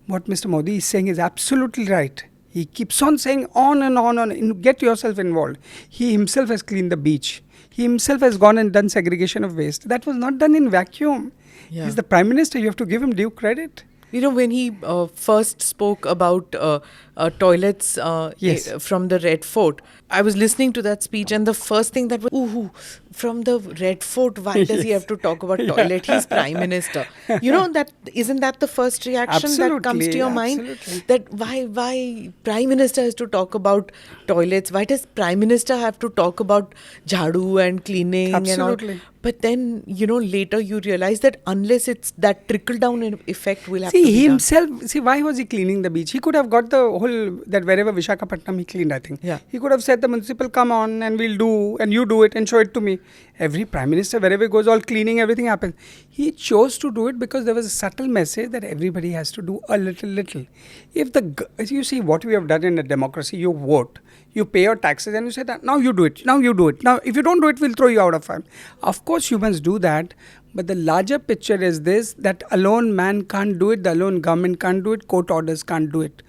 What Mr. Modi is saying is absolutely right. He keeps on saying on and on and on. Get yourself involved. He himself has cleaned the beach. He himself has gone and done segregation of waste. That was not done in vacuum. Yeah. He's the Prime Minister. You have to give him due credit. You know, when he first spoke about toilets Yes. From the Red Fort, I was listening to that speech, and the first thing that was, ooh, from the Red Fort, why does he Yes. have to talk about toilet? He's Prime Minister. You know, that isn't that the first reaction that comes to your mind? Absolutely. That why Prime Minister has to talk about toilets? Why does Prime Minister have to talk about jhadu and cleaning and Absolutely. all? But then, you know, later you realize that unless it's that trickle-down effect will have to See, be he done. himself, why was he cleaning the beach? He could have got the whole, that wherever Visakhapatnam he cleaned, I think. Yeah. He could have said, the municipal, come on and we'll do, and you do it and show it to me. Every Prime Minister, wherever he goes, all cleaning, everything happens. He chose to do it because there was a subtle message that everybody has to do a little. If you see what we have done in a democracy, you vote. You pay your taxes and you say that now you do it. Now if you don't do it, we'll throw you out of farm. Of course humans do that, but the larger picture is this, that alone man can't do it, the alone government can't do it, court orders can't do it.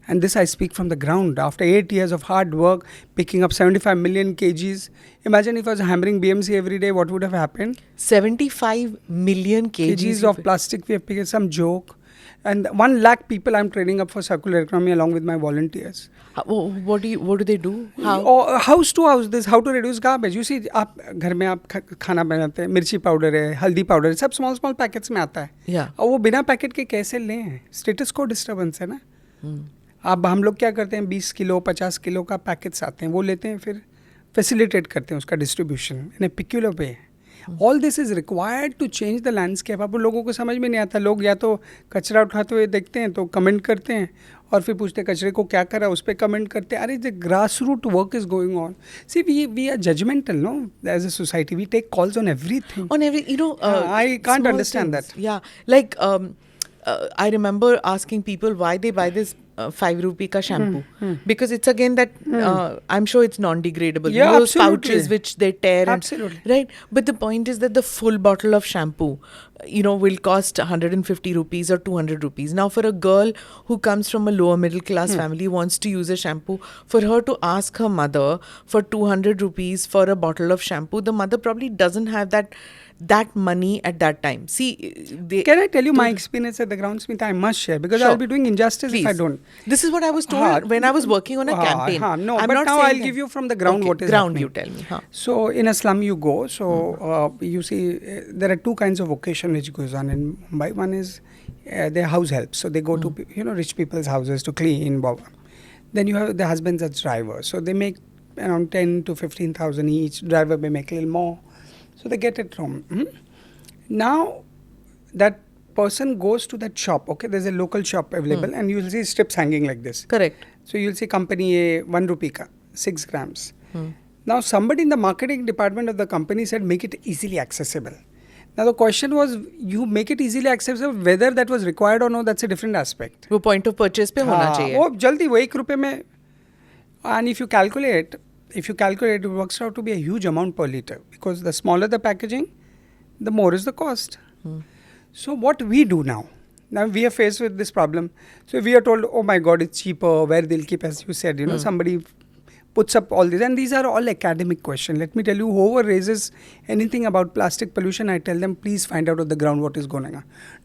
And this I speak from the ground. After 8 years of hard work, picking up 75 million kgs. Imagine if I was hammering BMC every day, what would have happened? 75 million Kgs of plastic we have picked, some joke. And 1 lakh people I'm training up for circular economy along with my volunteers. What do they do? How? Or house to house, this how to reduce garbage. You see, आप घर में आप खाना बनाते हैं, मिर्ची powder है, हल्दी पाउडर है, सब small पैकेट्स में आता है. Yeah. और वो बिना पैकेट के कैसे लें? स्टेटस को डिस्टर्बेंस है ना. अब हम लोग क्या करते हैं, 20 किलो 50 किलो का पैकेट्स आते हैं, वो लेते हैं, फिर फैसिलिटेट करते हैं उसका distribution in a peculiar way. All this is required to change the landscape. अब लोगों को समझ में नहीं आता. लोग या तो कचरा उठाते हुए देखते हैं तो कमेंट करते हैं और फिर पूछते हैं कचरे को क्या करा, उस पर कमेंट करते हैं. अरे the grass root work is going on. See we are judgmental, no, as a society we take calls on everything. On every, you know, I can't small understand things. that. Yeah, like I remember asking people why they buy this 5 rupee ka shampoo, because it's again that I'm sure it's non-degradable. Yeah, Those absolutely. pouches which they tear. Absolutely. Right. But the point is that the full bottle of shampoo, you know, will cost 150 rupees or 200 rupees. Now, for a girl who comes from a lower middle class family, wants to use a shampoo, for her to ask her mother for 200 rupees for a bottle of shampoo, the mother probably doesn't have that money at that time. See, Can I tell you my experience at the ground, Smita? I must share because Sure. I'll be doing injustice if I Please. don't. This is what I was told when I was working on a campaign. No, I'm but not now saying I'll that. give you from the ground Okay, what is ground. happening. You tell me. Huh. So in a slum you go. So you see there are 2 kinds of vocation which goes on in Mumbai. One is their house help. So they go to rich people's houses to clean. Then you have the husbands as drivers. So they make around 10 to 15,000 each. Driver may make a little more. So they get it from. Now that person goes to that shop. Okay, there's a local shop available, and you'll see strips hanging like this. Correct. So you'll see company A 1 rupee ka 6 grams. Now somebody in the marketing department of the company said make it easily accessible. Now the question was, you make it easily accessible, whether that was required or no, that's a different aspect. वो point of purchase पे होना चाहिए. वो जल्दी वो 1 रुपए में. And if you calculate, it works out to be a huge amount per liter, because the smaller the packaging, the more is the cost. So what we do now we are faced with this problem. So we are told, oh my God, it's cheaper, where they'll keep, as you said, somebody puts up all this. And these are all academic questions. Let me tell you, whoever raises anything about plastic pollution, I tell them, please find out on the ground what is going on.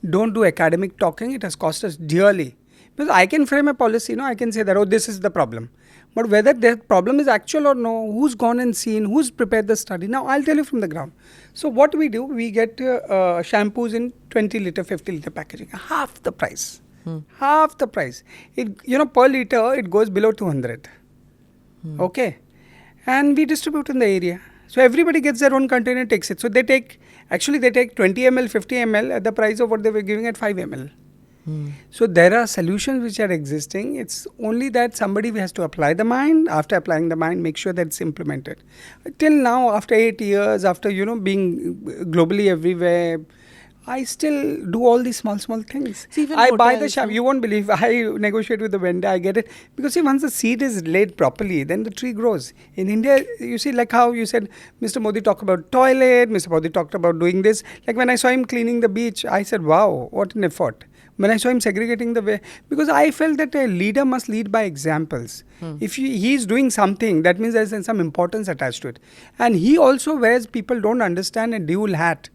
Don't do academic talking. It has cost us dearly. Because I can frame a policy, I can say that, oh, this is the problem. But whether the problem is actual or no, who's gone and seen, who's prepared the study? Now, I'll tell you from the ground. So what we do, we get shampoos in 20 litre, 50 litre packaging, half the price. Half the price. Per litre, it goes below 200. Okay. And we distribute in the area. So everybody gets their own container, takes it. So they take 20 ml, 50 ml at the price of what they were giving at 5 ml. So there are solutions which are existing. It's only that somebody has to apply the mind. After applying the mind, make sure that it's implemented. Till now, after 8 years, after being globally everywhere, I still do all these small things. See, even I buy the hotels, shampoo. You won't believe. I negotiate with the vendor. I get it. Because see, once the seed is laid properly, then the tree grows. In India, you see, like how you said, Mr. Modi talked about toilet, Mr. Modi talked about doing this. Like when I saw him cleaning the beach, I said, wow, what an effort. When I saw him segregating the way, because I felt that a leader must lead by examples. If he's doing something, that means there's some importance attached to it. And he also wears, people don't understand, a dual hat.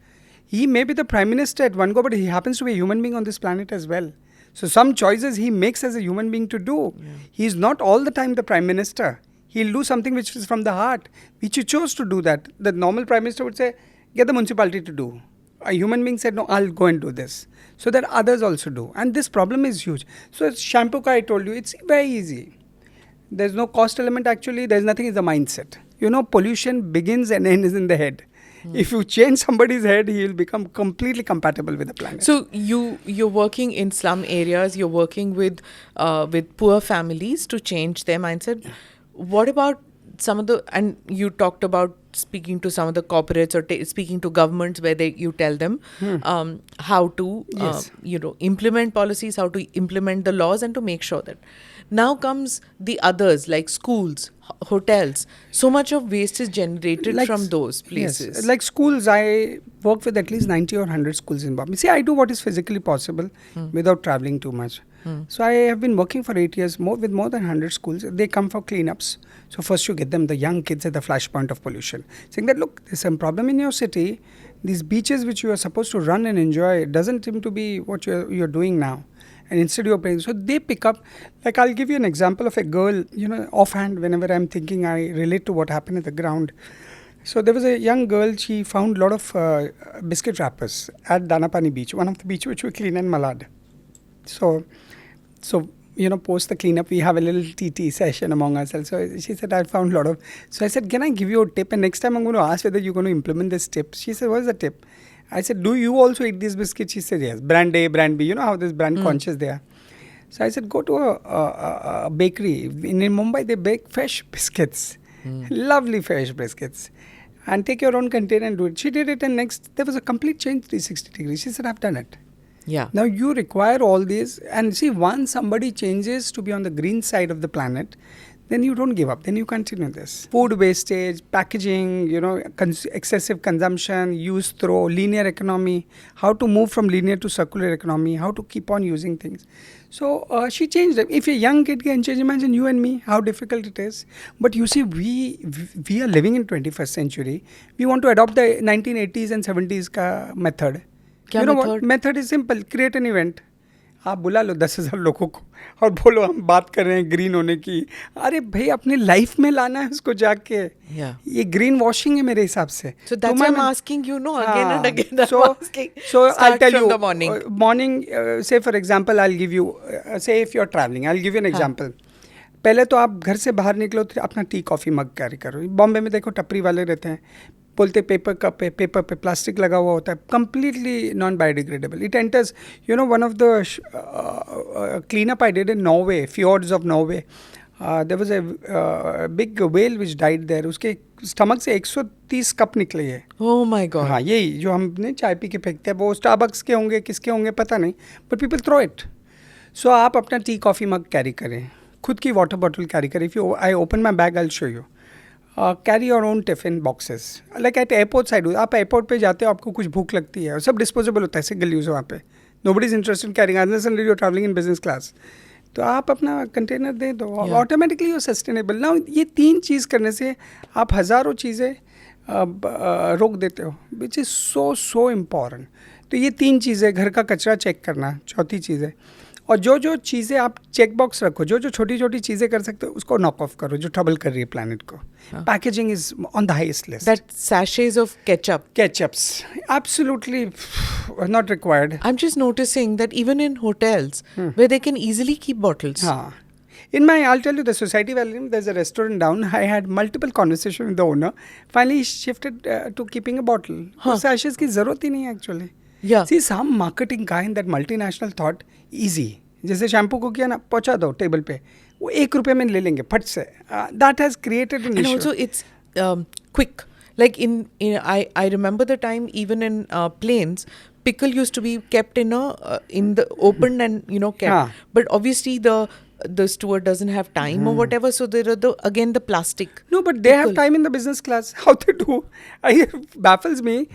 He may be the Prime Minister at one go, but he happens to be a human being on this planet as well. So some choices he makes as a human being to do. Yeah. He's not all the time the Prime Minister. He'll do something which is from the heart, which you chose to do that. The normal Prime Minister would say, get the municipality to do. A human being said, no, I'll go and do this. So that others also do. And this problem is huge. So shampoo ka, I told you, it's very easy. There's no cost element actually. There's nothing, it's the mindset. Pollution begins and ends in the head. If you change somebody's head, he will become completely compatible with the planet. So you're working in slum areas. You're working with poor families to change their mindset. What about some of the, and you talked about speaking to some of the corporates or speaking to governments where you tell them how to implement policies, how to implement the laws, and to make sure that. Now comes the others like schools, hotels. So much of waste is generated from those places. Yes. Like schools, I work with at least 90 or 100 schools in Bombay. See, I do what is physically possible without traveling too much. So I have been working for 8 years with more than 100 schools. They come for cleanups. So first you get them, the young kids at the flashpoint of pollution, saying that, look, there's some problem in your city. These beaches which you are supposed to run and enjoy doesn't seem to be what you're doing now. And instead you're paying. So they pick up, like I'll give you an example of a girl, offhand, whenever I'm thinking, I relate to what happened at the ground. So there was a young girl, she found a lot of biscuit wrappers at Dana Pani beach, one of the beach which we clean in Malad. So post the cleanup, we have a little TT session among ourselves. So she said, I found a lot of. So I said, can I give you a tip? And next time I'm going to ask whether you're going to implement this tip. She said, what is the tip? I said, do you also eat these biscuits? She said, yes. Brand A, brand B. You know how this brand conscious they are. So I said, go to a bakery. In Mumbai, they bake fresh biscuits. Lovely fresh biscuits. And take your own container and do it. She did it, and next, there was a complete change, 360 degrees. She said, I've done it. Yeah. Now you require all these. And see, once somebody changes to be on the green side of the planet, then you don't give up. Then you continue this. Food wastage, packaging, excessive consumption, use, throw, linear economy, how to move from linear to circular economy, how to keep on using things. So she changed it. If a young kid can change, imagine you and me, how difficult it is. But you see, we are living in 21st century. We want to adopt the 1980s and 70s ka method. What? Method is simple. Create an event. आप बुला लो 10,000 लोगों को और बोलो हम बात कर रहे हैं ग्रीन होने की. अरे भाई अपनी लाइफ में लाना है उसको जाके. ये ग्रीन वॉशिंग है मेरे हिसाब से. So that's why I'm asking again and again. So I'll tell you. Morning, say for example, I'll give you, say if you're traveling, I'll give you an example. पहले तो आप घर से बाहर निकलो तो अपना टी कॉफ़ी मग कैरी करो. बॉम्बे में देखो टपरी वाले रहते हैं, बोलते पेपर कप पे, पेपर पे प्लास्टिक लगा हुआ होता है, completely non-biodegradable. It enters, one of the cleanup I did in Norway, fjords of Norway. There was a big whale which died there. उसके स्टमक से 130 कप निकले हैं. Oh my God. हाँ, यही जो हमने चाय पी के फेंकते हैं, वो स्टारबक्स के होंगे, किसके होंगे पता नहीं, but people throw it. So आप अपना टी कॉफ़ी मग कैरी करें, खुद की वाटर बॉटल कैरी करें. If I open my bag, I'll show you. Carry your own tiffin boxes. Like at airports I do. आप एयरपोर्ट पे जाते हो, आपको कुछ भूख लगती है, और सब डिस्पोजेबल होता है, सिंगल यूज़ वहाँ पे. Nobody is interested in carrying unless you're traveling in business class. तो आप अपना कंटेनर दे दो, ऑटोमेटिकली यू सस्टेनेबल. नाउ ये 3 चीज़ करने से आप हज़ारों चीज़ें रोक देते हो, विच इज़ सो इम्पॉर्टेंट. तो ये 3 चीज़ें, घर का कचरा चेक करना, चौथी चीज़ है. और जो चीज़ें आप चेक बॉक्स रखो, जो छोटी छोटी चीज़ें कर सकते हो उसको नॉक ऑफ करो, जो ट्रबल कर रही है प्लानट को. Packaging is on the highest list. That sachets of ketchup. Ketchups, absolutely not required. I'm just noticing that even in hotels where they can easily keep bottles. हाँ. I'll tell you, the society where I live, there's a restaurant down. I had multiple conversations with the owner. Finally, he shifted to keeping a bottle. तो sachets की ज़रूरत ही नहीं है actually. Yeah. See, some marketing guy in that multinational thought easy. जैसे shampoo को किया ना, पहुंचा दो टेबल पे, वो ₹1 में ले लेंगे फट से. That has created an issue. And also it's quick. Like I remember the time even in planes, pickle used to be kept in the open and kept. But obviously the steward doesn't have time or whatever, so there are the plastic. No, but they have time in the business class. How they do? It baffles me.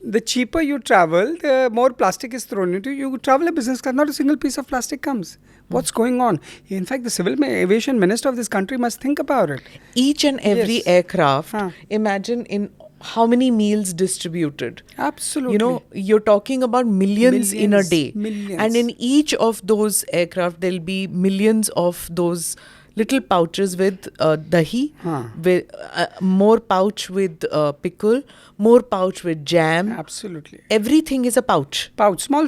The cheaper you travel, the more plastic is thrown into you. You travel a business class, not a single piece of plastic comes. What's going on? In fact, the civil aviation minister of this country must think about it. Each and every aircraft, imagine in how many meals distributed. Absolutely. You're talking about millions in a day. Millions. And in each of those aircraft, there'll be millions of those little pouches with dahi, with more pouch with pickle, more pouch with jam. Absolutely. Everything is a pouch. Pouch, small.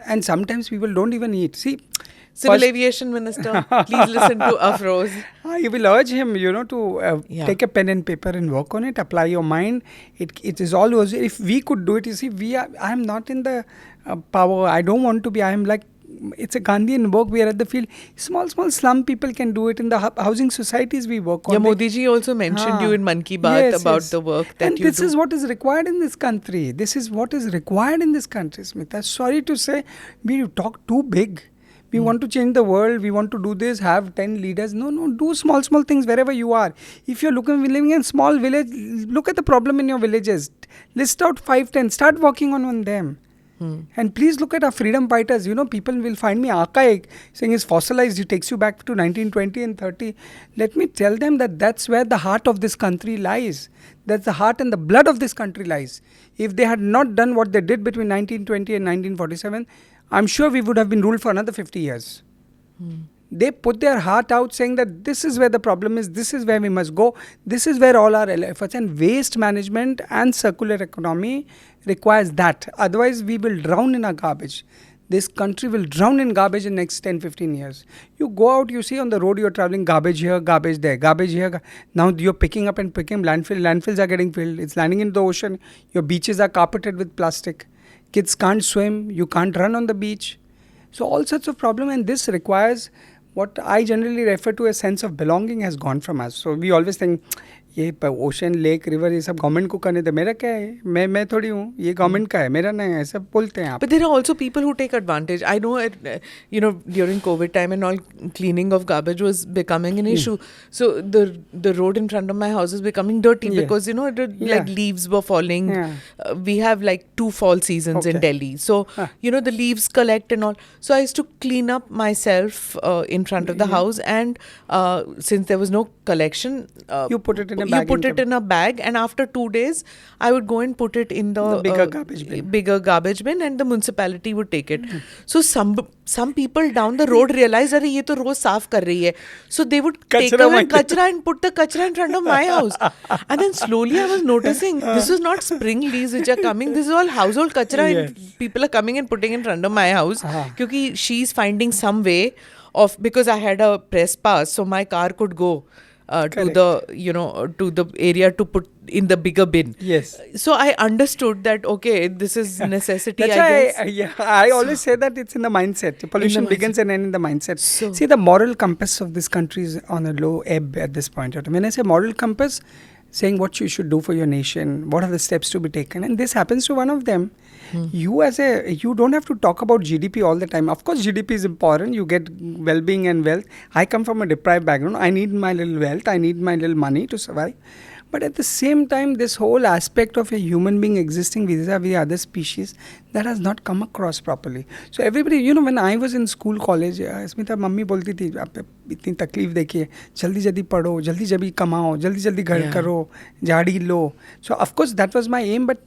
And sometimes people don't even eat. See, Civil Aviation Minister, please listen to Afroz. You will urge him, to take a pen and paper and work on it, apply your mind. It is all yours. If we could do it, you see, I am not in the power. I don't want to be. I am like, it's a Gandhian work. We are at the field. Small slum people can do it. In the housing societies we work on. Yeah, Modi ji also mentioned you in Mann Ki Baat about the work that you do. And this is what is required in this country. Smita. Sorry to say, we talk too big. We want to change the world. We want to do this, have 10 leaders. No, do small things wherever you are. If you're living in a small village, look at the problem in your villages. List out 5, 10. Start working on them. And please look at our freedom fighters. People will find me archaic, saying it's fossilized. It takes you back to 1920 and 30. Let me tell them that that's where the heart of this country lies. That's the heart and the blood of this country lies. If they had not done what they did between 1920 and 1947, I'm sure we would have been ruled for another 50 years. They put their heart out saying that this is where the problem is, this is where we must go, this is where all our efforts, and waste management and circular economy requires that. Otherwise, we will drown in our garbage. This country will drown in garbage in the next 10-15 years. You go out, you see on the road, you're traveling, garbage here, garbage there, garbage here. Now you're picking up and picking landfills are getting filled. It's landing into the ocean. Your beaches are carpeted with plastic. Kids can't swim. You can't run on the beach. So all sorts of problems, and this requires what I generally refer to as sense of belonging has gone from us. So we always think, ये ocean lake river ये सब government को करने दे, मेरा क्या है, मैं थोड़ी हूँ, ये गवर्नमेंट का है, मेरा नहीं है, सब बोलते हैं आप. But there are also people who take advantage. I know during COVID time and all, cleaning of garbage was becoming an issue. So the road in front of my house is becoming dirty because like leaves were falling. We have like 2 fall seasons in Delhi, so the leaves collect and all. So I used to clean up myself in front of the house, and since there was no collection, you put it in in a bag, and after 2 days I would go and put it in the bigger garbage bin, and the municipality would take it. So some people down the road realized that ye to roz saaf kar rahi hai, so they would take away kachra and put the kachra in front of my house. And then slowly I was noticing this was not spring leaves which are coming, this is all household kachra and people are coming and putting in front of my house kyunki she's finding some way of, because I had a press pass, so my car could go to the area to put in the bigger bin. Yes. So I understood that, okay, this is necessity. That's why I always say that it's in the mindset. Pollution begins and ends in the mindset. See, the moral compass of this country is on a low ebb at this point. When I say moral compass, saying what you should do for your nation, what are the steps to be taken, and this happens to one of them. You don't have to talk about GDP all the time. Of course, GDP is important. You get well-being and wealth. I come from a deprived background. I need my little wealth. I need my little money to survive. But at the same time, this whole aspect of a human being existing vis-a-vis other species, that has not come across properly. So everybody, when I was in school, college, Smita, mummy bolti thi, aap itni takleef dekhiye, jaldi padho, jaldi kamaao, jaldi ghar karo, jhadi lo. So of course, that was my aim, but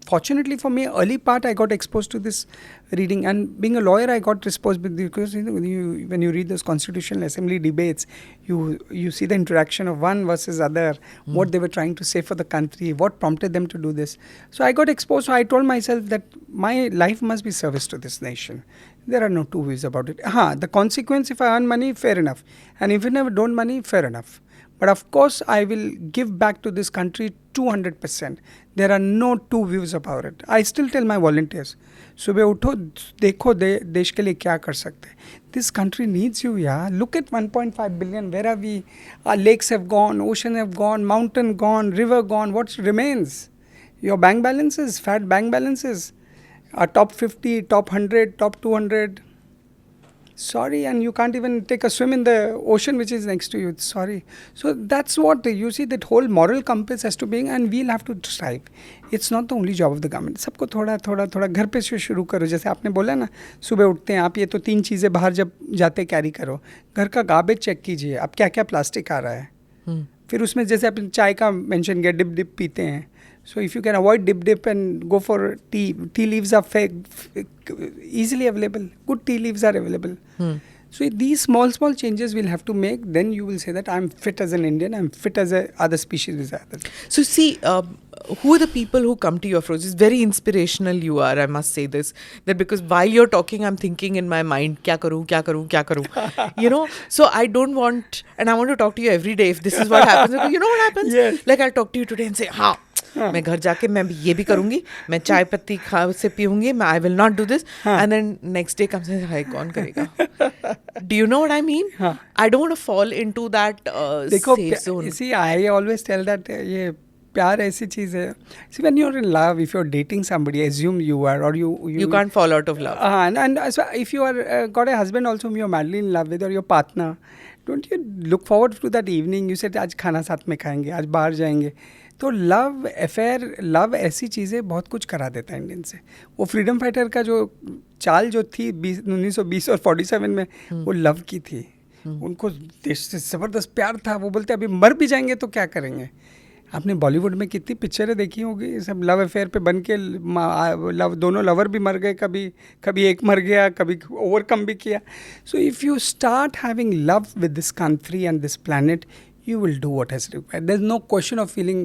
fortunately for me, early part I got exposed to this reading, and being a lawyer I got responsibility because when you read those constitutional assembly debates, you see the interaction of one versus other, what they were trying to say for the country, what prompted them to do this. So I got exposed. So I told myself that my life must be service to this nation. There are no two ways about it. The consequence, if I earn money, fair enough, and if I never don't money, fair enough. But of course, I will give back to this country 200%. There are no two views about it. I still tell my volunteers, सुबह उठो, देखो देश के लिए क्या कर सकते हैं. This country needs you, yeah. Look at 1.5 billion. Where are we? Our lakes have gone, ocean have gone, mountain gone, river gone. What remains? Your bank balances, fat bank balances. Our top 50, top 100, top 200. Sorry, and you can't even take a swim in the ocean which is next to you. Sorry. So that's what you see, that whole moral compass has to be, and we'll have to strive. It's not the only job of the government. सबको थोड़ा थोड़ा थोड़ा घर पे से शुरू करो. जैसे आपने बोला ना, सुबह उठते हैं आप, ये तो 3 चीज़ें बाहर जब जाते कैरी करो. घर का गार्बेज चेक कीजिए, अब क्या क्या प्लास्टिक आ रहा है. फिर उसमें जैसे आप चाय का मेंशन किया, डिप पीते हैं. So if you can avoid dip and go for tea leaves are easily available. Good tea leaves are available. So these small changes we'll have to make. Then you will say that I'm fit as an Indian. I'm fit as a other species. So see, who are the people who come to you, Afroz? It's very inspirational you are, I must say this. That because while you're talking, I'm thinking in my mind, kya karu? So I don't want, and I want to talk to you every day if this is what happens. Because you know what happens? Yes. Like I'll talk to you today and say, मैं घर जाके मैं ये भी करूंगी, मैं चाय पत्ती से पीऊंगी, मैं I will not do this, and then next day comes and हाय कौन करेगा? Do you know what I mean? I don't want to fall into that safe zone. See, I always tell that ये प्यार ऐसी चीज है. See, when you're in love, if you're dating somebody, assume you are, or you can't fall out of love. And so if you are got a husband also whom you're madly in love with, or your partner, don't you look forward to that evening? You said आज खाना साथ में खाएंगे, आज बाहर जाएंगे. तो love affair, love ऐसी चीज़ें बहुत कुछ करा देता है इंडियन से. वो फ्रीडम फाइटर का जो चाल जो थी 1920 और 47 में, वो लव की थी. उनको देश से ज़बरदस्त प्यार था. वो बोलते अभी मर भी जाएंगे तो क्या करेंगे. आपने बॉलीवुड में कितनी पिक्चरें देखी होगी, सब लव अफेयर पे बन के दोनों लवर भी मर गए, कभी एक मर गया, कभी ओवरकम भी किया. So if you start having love with this country and this planet, you will do what is required. There's no question of feeling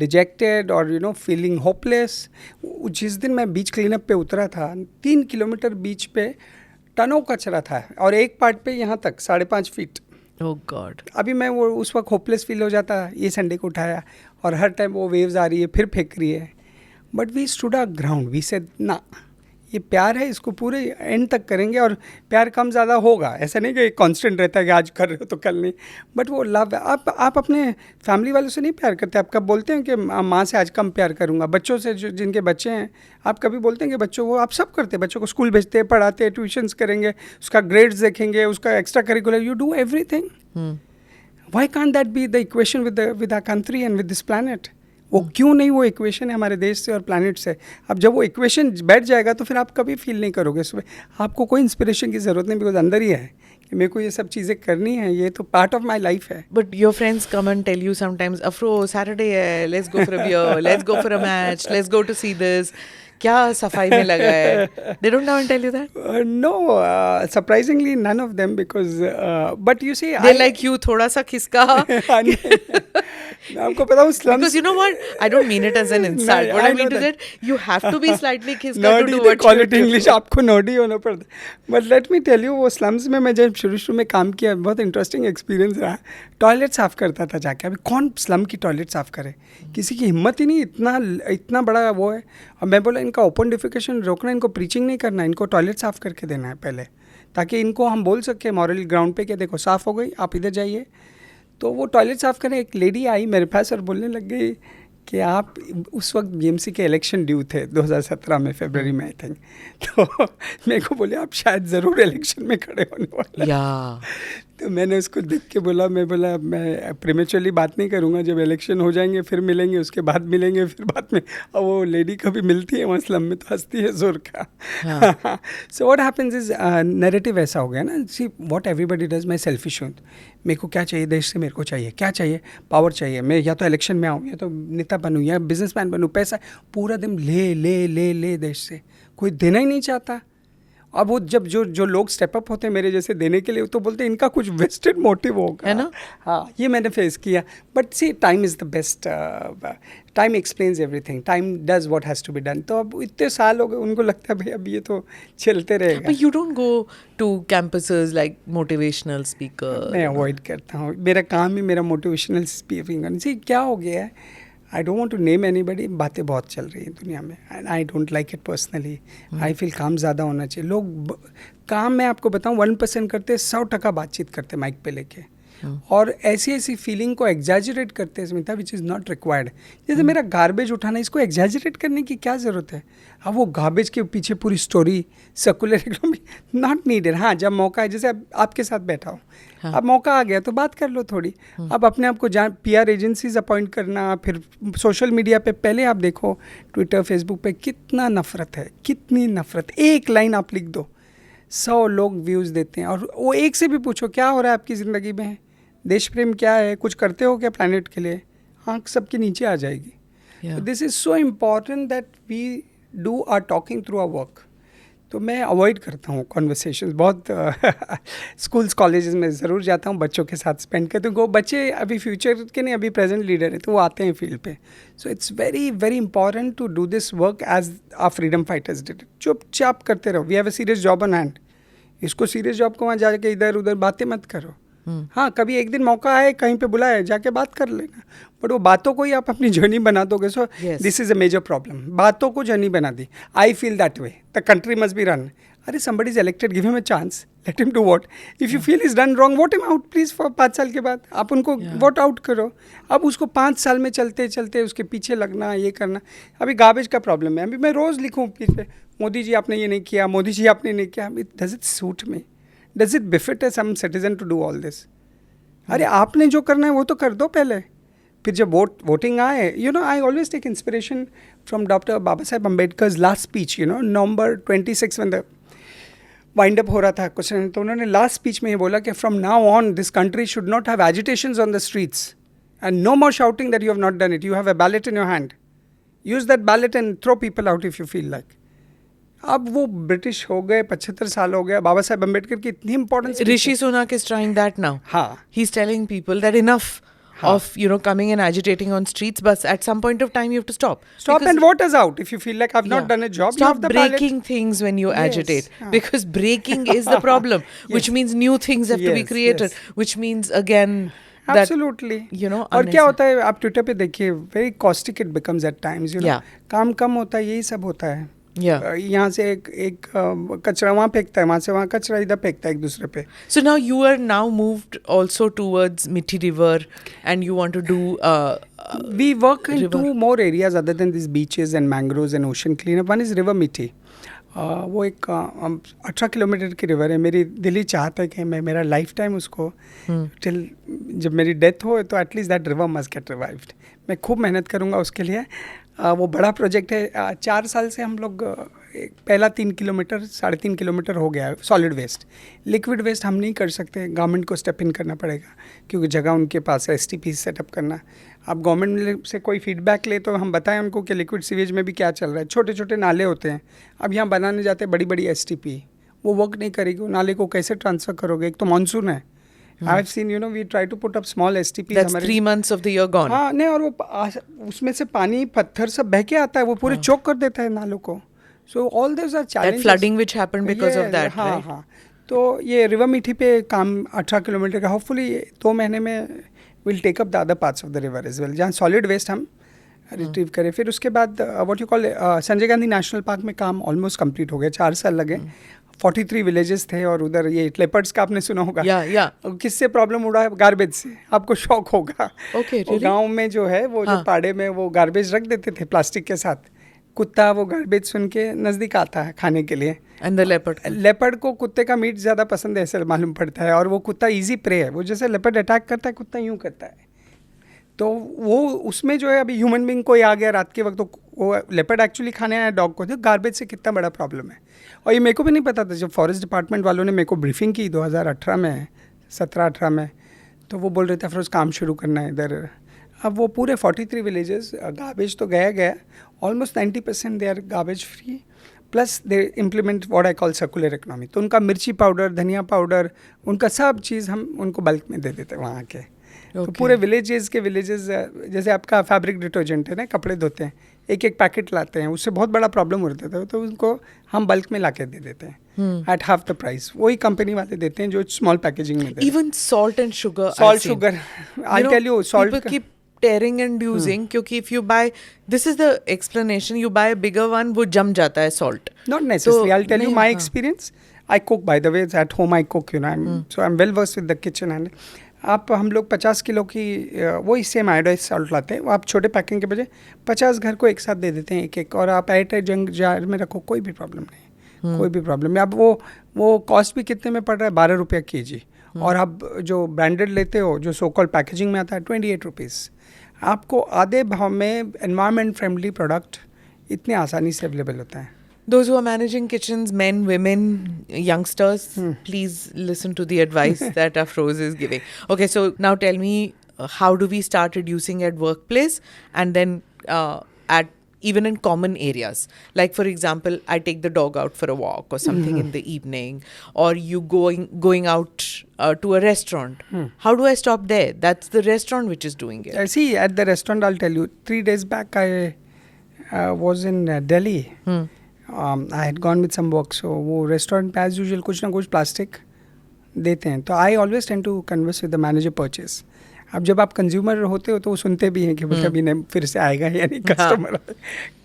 dejected or feeling hopeless. जिस दिन मैं बीच क्लीनअप पे उतरा था, 3 किलोमीटर बीच पे टनों कचरा था, और एक पार्ट पे यहाँ तक 5.5 फीट. Oh God. अभी मैं वो उस वक्त होपलेस फील हो जाता. ये संडे को उठाया और हर टाइम वो वेव्स आ रही है, फिर फेंक रही है. But we stood our ground. We said ना, ये प्यार है, इसको पूरे एंड तक करेंगे. और प्यार कम ज़्यादा होगा, ऐसा नहीं कि कांस्टेंट रहता है कि आज कर रहे हो तो कल नहीं. बट वो लव, आप अपने फैमिली वालों से नहीं प्यार करते. आप कब बोलते हैं कि माँ से आज कम प्यार करूँगा? बच्चों से, जो जिनके बच्चे हैं, आप कभी बोलते हैं कि बच्चों को आप सब करते हैं? बच्चों को स्कूल भेजते हैं, पढ़ाते हैं, ट्यूशन्स करेंगे, उसका ग्रेड्स देखेंगे, उसका extra curricular, you do everything. Why can't that be the equation with our country and with this planet? वो क्यों नहीं वो इक्वेशन है हमारे देश से और प्लैनेट से? अब जब वो इक्वेशन बैठ जाएगा तो फिर आप कभी फील नहीं करोगे सुबह. आपको कोई इंस्पिरेशन की ज़रूरत नहीं, बिकॉज अंदर ही है कि मेरे को ये सब चीज़ें करनी है, ये तो पार्ट ऑफ माई लाइफ है. But your friends come and tell you sometimes, afro Saturday है, let's go for a beer, let's go for a match, let's go to see this. क्या सफाई में लगा है? They don't now tell you that? No, surprisingly none of them, because but you see, they like you थोड़ा सा खिसका. आपको पता हूँ slums, because you know what, I don't mean it as an insult. What I mean is that you have to be slightly खिसका nerdy, to do what call it English. आपको nerdy होना पड़ता. But let me tell you, वो slums में मैं जब शुरू में काम किया, बहुत इंटरेस्टिंग एक्सपीरियंस रहा. टॉयलेट साफ़ करता था जाके. अभी कौन स्लम की टॉयलेट साफ़ करे? किसी की हिम्मत ही नहीं. इतना बड़ा वो है. और मैं बोला इनका ओपन डिफिकेशन रोकना, इनको प्रीचिंग नहीं करना, इनको टॉयलेट साफ़ करके देना है पहले, ताकि इनको हम बोल सकें मॉरल ग्राउंड पे कि देखो साफ़ हो गई, आप इधर जाइए. तो वो टॉयलेट साफ़ करें. एक लेडी आई मेरे पास और बोलने लग गई कि आप, उस वक्त बीएमसी के इलेक्शन ड्यू थे 2017 में, फरवरी में आई थिंक. तो मेरे को बोले आप शायद ज़रूर इलेक्शन में खड़े होने वाले. तो मैंने उसको देख के बोला, मैं प्रीमेच्योरली बात नहीं करूँगा, जब इलेक्शन हो जाएंगे फिर मिलेंगे, उसके बाद मिलेंगे फिर बाद में। और वो लेडी कभी मिलती है वहाँ स्लम में तो हंसती है जोर का। So what happens is narrative ऐसा हो गया ना, सी व्हाट एवरीबडी डज, मैं सेल्फिश हूँ, मेरे को क्या चाहिए देश से, मेरे को चाहिए क्या चाहिए, पावर चाहिए, मैं या तो इलेक्शन में आऊँ या तो नेता बनूँ या बिजनेसमैन बनूँ, पैसा पूरा दिन ले ले ले ले देश से, कोई देना ही नहीं चाहता। अब वो जब जो लोग स्टेप अप होते हैं मेरे जैसे देने के लिए, तो बोलते हैं इनका कुछ वेस्टेड मोटिव होगा, है ना। हाँ, ये मैंने फेस किया। But see time is the best, time explains everything, time does what has to be done. तो अब इतने साल हो गए, उनको लगता है भाई अब ये तो चलते रहेगा। But you don't go to campuses like motivational speaker? मैं अवॉइड करता हूँ, मेरा काम ही मेरा मोटिवेशनल स्पीकिंग करना। सी क्या हो गया है, I don't want to name anybody, बातें बहुत चल रही हैं दुनिया में and I don't like it personally. I feel काम ज़्यादा होना चाहिए। लोग काम, मैं आपको बताऊं, 1% करते, 100% बातचीत करते माइक पे लेके, और ऐसी ऐसी फीलिंग को एग्जैजरेट करते हैं Smita, which is not required. जैसे मेरा गार्बेज उठाना, इसको एग्जैजरेट करने की क्या ज़रूरत है? अब वो गार्बेज के पीछे पूरी story, circular economy, not needed. हाँ, जब मौका है, जैसे अब आपके साथ बैठा हूँ, अब मौका आ गया तो बात कर लो थोड़ी। अब अपने आप को PR एजेंसीज अपॉइंट करना, फिर सोशल मीडिया पे पहले आप देखो, ट्विटर फेसबुक पे कितना नफरत है, कितनी नफरत। एक लाइन आप लिख दो, 100 लोग व्यूज़ देते हैं, और वो एक से भी पूछो क्या हो रहा है आपकी ज़िंदगी में, देश प्रेम क्या है, कुछ करते हो क्या प्लैनेट के लिए, आँख सबके नीचे आ जाएगी। This is so important that we do are talking through our work. तो मैं अवॉइड करता हूँ कॉन्वर्सेशंस बहुत। स्कूल्स कॉलेजेस में ज़रूर जाता हूँ, बच्चों के साथ स्पेंड करता हूँ। वो बच्चे अभी फ्यूचर के नहीं, अभी प्रेजेंट लीडर है, तो वो आते हैं फील्ड पे। So it's very very important to do this work as our freedom fighters did. चुपचाप करते रहो, we have a serious job on hand. इसको सीरियस जॉब को वहाँ जाके इधर उधर बातें मत करो। हाँ, कभी एक दिन मौका आए, कहीं पे बुलाए, जाके बात कर लेना, बट वो बातों को ही आप अपनी जर्नी बना दोगे। So this is a major problem, बातों को जर्नी बना दी। I feel that way, the country must be run. अरे somebody is elected, give him a chance, let him do what. If you feel he's done wrong, vote him out please for 5 साल के बाद। आप उनको vote out करो। अब उसको 5 साल में चलते चलते उसके पीछे लगना, ये करना। अभी गार्बेज का प्रॉब्लम है, अभी मैं रोज़ लिखूँ पीछे, मोदी जी आपने ये नहीं किया, मोदी जी आपने नहीं किया। Does it suit me? Does it befit as some citizen to do all this? अरे आपने जो करना है वो तो कर दो पहले, फिर जब वोटिंग आए, you know, I always take inspiration from doctor Baba Saheb Ambedkar's last speech, you know, November 26 when the wind up हो रहा था क्वेश्चन, तो उन्होंने लास्ट स्पीच में ये बोला कि from now on this country should not have agitations on the streets and no more shouting that you have not done it, you have a ballot in your hand, use that ballot and throw people out if you feel like. अब वो British हो गए, 75 साल हो गया, बाबा साहेब अम्बेडकर की इतनी importance. Rishi Sunak is trying that now. हाँ, he's telling people that enough of, you know, coming and agitating on streets, but at some point of time you have to stop and vote us out if you feel like I've not done a job. Stop you have the breaking things when you agitate, because breaking is the problem, which means new things have to be created, which means again that, absolutely, you know, और क्या होता है आप Twitter पे देखिए, very caustic it becomes at times, you know, काम कम होता है, यही सब होता है। यहाँ से एक कचरा वहाँ फेंकता है, वहाँ से वहाँ कचरा इधर फेंकता है एक दूसरे पे। So now you are now moved also towards Mithi River and you want to do we work in 2 more areas other than these beaches and mangroves and ocean cleanup. One is river Mithi. वो एक 18 kilometre की river है। मेरी दिल ही चाहता है कि मैं मेरा लाइफ टाइम उसको टिल जब मेरी डेथ हो तो at least that river must get revived. मैं खूब मेहनत करूँगा उसके लिए। वो बड़ा प्रोजेक्ट है। 4 साल से हम लोग पहला 3 किलोमीटर 3.5 किलोमीटर हो गया है सॉलिड वेस्ट। लिक्विड वेस्ट हम नहीं कर सकते, गवर्नमेंट को स्टेप इन करना पड़ेगा क्योंकि जगह उनके पास है STP सेटअप करना। अब गवर्नमेंट से कोई फीडबैक ले तो हम बताएं उनको कि लिक्विड सीवेज में भी क्या चल रहा है। छोटे छोटे नाले होते हैं, अब यहाँ बनाने जाते हैं बड़ी बड़ी STP, वो वर्क नहीं करेगी। नाले को कैसे ट्रांसफ़र करोगे? एक तो मानसून है। I have seen, you know, we try to put up small STPs. That's 3 months of the year gone. हाँ नहीं, और वो उसमें से पानी पत्थर सब बह के आता है, वो पूरे चोक कर देता है नालों को। So all those are challenges. That flooding which happened because of that, हाँ, right? हाँ। तो ये रिवर मीठी पे काम 18 किलोमीटर का, होपफुली 2 महीने में we'll take up the other parts of the river as well, जहाँ सॉलिड वेस्ट हम रिट्रीव करें। फिर उसके बाद what you call Sanjay Gandhi national park में काम ऑलमोस्ट कंप्लीट हो गया। 4 साल लगे। 43 विलेजेस थे और उधर ये लेपर्ड्स का आपने सुना होगा। किससे प्रॉब्लम उड़ा है? गार्बेज से। आपको शौक होगा। Okay, really? गाँव में जो है वो जो पाड़े में वो गार्बेज रख देते थे प्लास्टिक के साथ, कुत्ता वो गार्बेज सुन के नज़दीक आता है खाने के लिए. And the leopard. लेपर्ड को कुत्ते का मीट ज़्यादा पसंद है ऐसे मालूम पड़ता है, और वो कुत्ता इजी प्रे है. वो जैसे लेपर्ड अटैक करता है, कुत्ता यूँ करता है. तो वो उसमें जो है, अभी ह्यूमन बींग कोई आ गया रात के वक्त, तो वो लेपर्ड एक्चुअली खाने आया डॉग को. तो गार्बेज से कितना बड़ा प्रॉब्लम है. और ये मेरे को भी नहीं पता था. जब फॉरेस्ट डिपार्टमेंट वालों ने मेरे को ब्रीफिंग की 2018 में, 17-18 में, तो वो बोल रहे थे अफरोज़ काम शुरू करना है इधर. अब वो पूरे 43 विलेजेस गार्बेज तो गया almost 90% they are garbage free, plus they implement what I call circular economy. तो उनका मिर्ची पाउडर, धनिया पाउडर, उनका सब चीज़ हम उनको बल्क में दे देते वहाँ के. तो पूरे विलेजेस जैसे आपका फैब्रिक डिटर्जेंट है ना, कपड़े धोते हैं, एक एक पैकेट लाते हैं, उससे बहुत बड़ा प्रॉब्लम हो रहा था. तो उनको हम बल्क में ला के दे देते हैं एट हाफ द प्राइस. वही कंपनी वाले देते हैं जो स्मॉल पैकेजिंग में देते हैं. Even salt and sugar. Salt, sugar. I'll tell you, salt. People keep tearing and using क्योंकि if you buy, this is the explanation, you buy a bigger one, वो जम जाता है salt. Not necessarily. I'll tell you my experience. I cook, by the way, at home I cook, you know. So I'm well versed with the kitchen. And हम लोग 50 kilo की वही same iodise salt लाते हैं. वो आप छोटे packing के बजाय 50 घर को एक साथ दे देते हैं एक, और आप एयरटाइट जंग जार में रखो, कोई भी प्रॉब्लम नहीं. कोई भी प्रॉब्लम नहीं. अब वो कॉस्ट भी कितने में पड़ रहा है? 12 रुपया kg. और आप जो ब्रांडेड लेते हो, जो सो कॉल्ड पैकेजिंग में आता है, 28 रुपीज़. आपको आधे भाव में एनवायरमेंट फ्रेंडली प्रोडक्ट इतने आसानी से अवेलेबल होता है. Those who are managing kitchens, men, women, youngsters, please listen to the advice that Afroz is giving. Okay, so now tell me, how do we start reducing at workplace and then at even in common areas? Like for example, I take the dog out for a walk or something in the evening, or you going out to a restaurant. How do I stop there? That's the restaurant which is doing it. See, at the restaurant, I'll tell you, 3 days back I was in Delhi. I had gone with some work, so वो restaurant पे as usual कुछ ना कुछ plastic देते हैं. तो I always tend to converse with the manager purchase. अब जब आप कंज्यूमर होते हो तो वो सुनते भी हैं कि बोलते अभी नहीं फिर से आएगा या नहीं, कस्टमर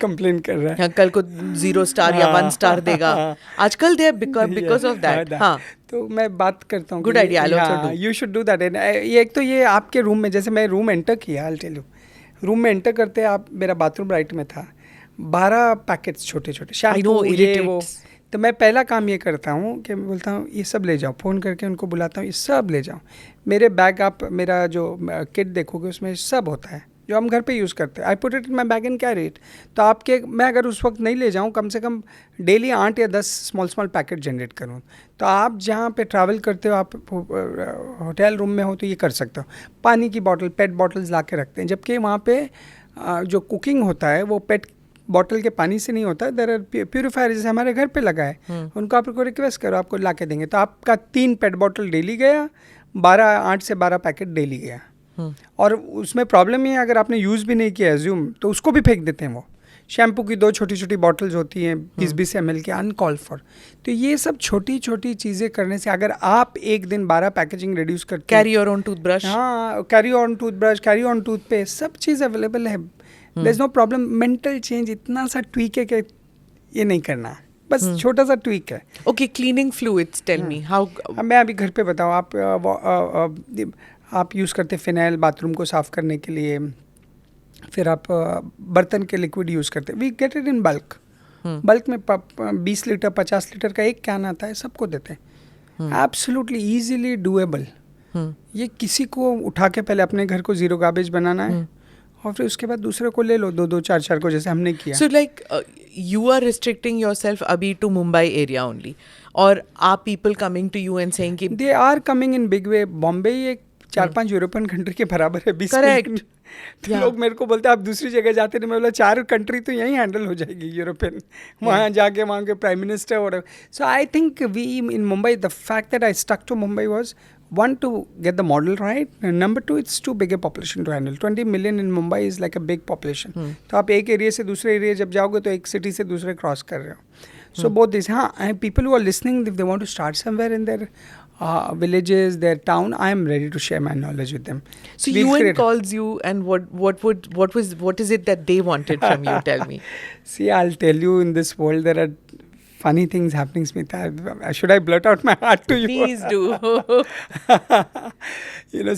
कंप्लेन कर रहा है, कल को 0 स्टार या 1 स्टार देगा. आजकल दे बिकॉज ऑफ दैट. हाँ, तो मैं बात करता हूँ, good idea, you should do that. एक तो ये आपके रूम में, जैसे मैं रूम एंटर किया, आई टेल यू, रूम में एंटर करते आप, मेरा बाथरूम राइट में था, 12 पैकेट्स छोटे छोटे शैम्पू ये वो. तो मैं पहला काम ये करता हूँ कि मैं बोलता हूँ ये सब ले जाओ, फ़ोन करके उनको बुलाता हूँ ये सब ले जाओ. मेरे बैग, आप मेरा जो किट देखोगे उसमें सब होता है जो हम घर पे यूज़ करते हैं. I put it in my bag and carry it. तो आपके, मैं अगर उस वक्त नहीं ले जाऊँ, कम से कम डेली 8 या 10 स्मॉल पैकेट जनरेट करूँ. तो आप जहाँ पे ट्रैवल करते हो, आप होटल रूम में हो तो ये कर सकते हो. पानी की बॉटल, पेट बॉटल्स ला के रखते हैं, जबकि वहाँ पे जो कुकिंग होता है वो पेट बॉटल के पानी से नहीं होता. देयर आर प्यूरीफायर, जैसे हमारे घर पे लगा है, उनको आपको रिक्वेस्ट करो, आपको ला के देंगे. तो आपका 3 पेट बॉटल डेली गया, 8 से 12 पैकेट डेली गया. और उसमें प्रॉब्लम ये है, अगर आपने यूज़ भी नहीं किया एज्यूम, तो उसको भी फेंक देते हैं. वो शैम्पू की 2 छोटी छोटी बॉटल्स होती हैं 20-20 ml की, अनकॉल्ड फॉर. तो ये सब छोटी छोटी चीज़ें करने से, अगर आप एक दिन 12 पैकेजिंग रिड्यूस करते, कैरी योर ओन टूथब्रश, हाँ, carry on toothbrush, carry on toothpaste, सब चीज़ अवेलेबल है. There is no problem. Mental change इतना सा ट्वीक है कि ये नहीं करना, बस छोटा सा ट्वीक है. Okay, cleaning fluids, tell me how. मैं अभी घर पे बताऊँ, आप यूज़ करते फिनाइल बाथरूम को साफ़ करने के लिए, फिर आप बर्तन के लिक्विड यूज़ करते, we get it in bulk. Bulk में 20 लीटर 50 लीटर का एक कैन आता है, सबको देते हैं. Absolutely easily doable. ये किसी को उठा के पहले अपने घर को 0 गार्बेज बनाना है, और फिर उसके बाद दूसरे को ले लो, 2-2 4-4 को, जैसे हमने किया. So like you are restricting yourself abhi to Mumbai area only, or are people coming to you and saying कि they are coming in big way. Bombay एक 4-5 यूरोपियन कंट्री के बराबर है. 20 करेक्ट. तो लोग मेरे को बोलते हैं आप दूसरी जगह जाते हैं, मैं बोला 4 कंट्री तो यहीं हैंडल हो जाएगी यूरोपियन, वहाँ जाके वहाँ के प्राइम मिनिस्टर और. So I think we in Mumbai, the fact that I stuck to Mumbai was, one, to get the model right, and number 2, it's too big a population to handle. 20 million in Mumbai is like a big population. तो आप एक area से दूसरे area जब जाओगे तो एक city से दूसरे क्रॉस कर रहे हो. So both these, हाँ, and people who are listening, if they want to start somewhere in their villages, their town, I am ready to share my knowledge with them. So UN calls you, and what is it that they wanted from you? Tell me. See, I'll tell you, in this world there are funny things happening, Smita. Should I blurt out my heart to you? Please do.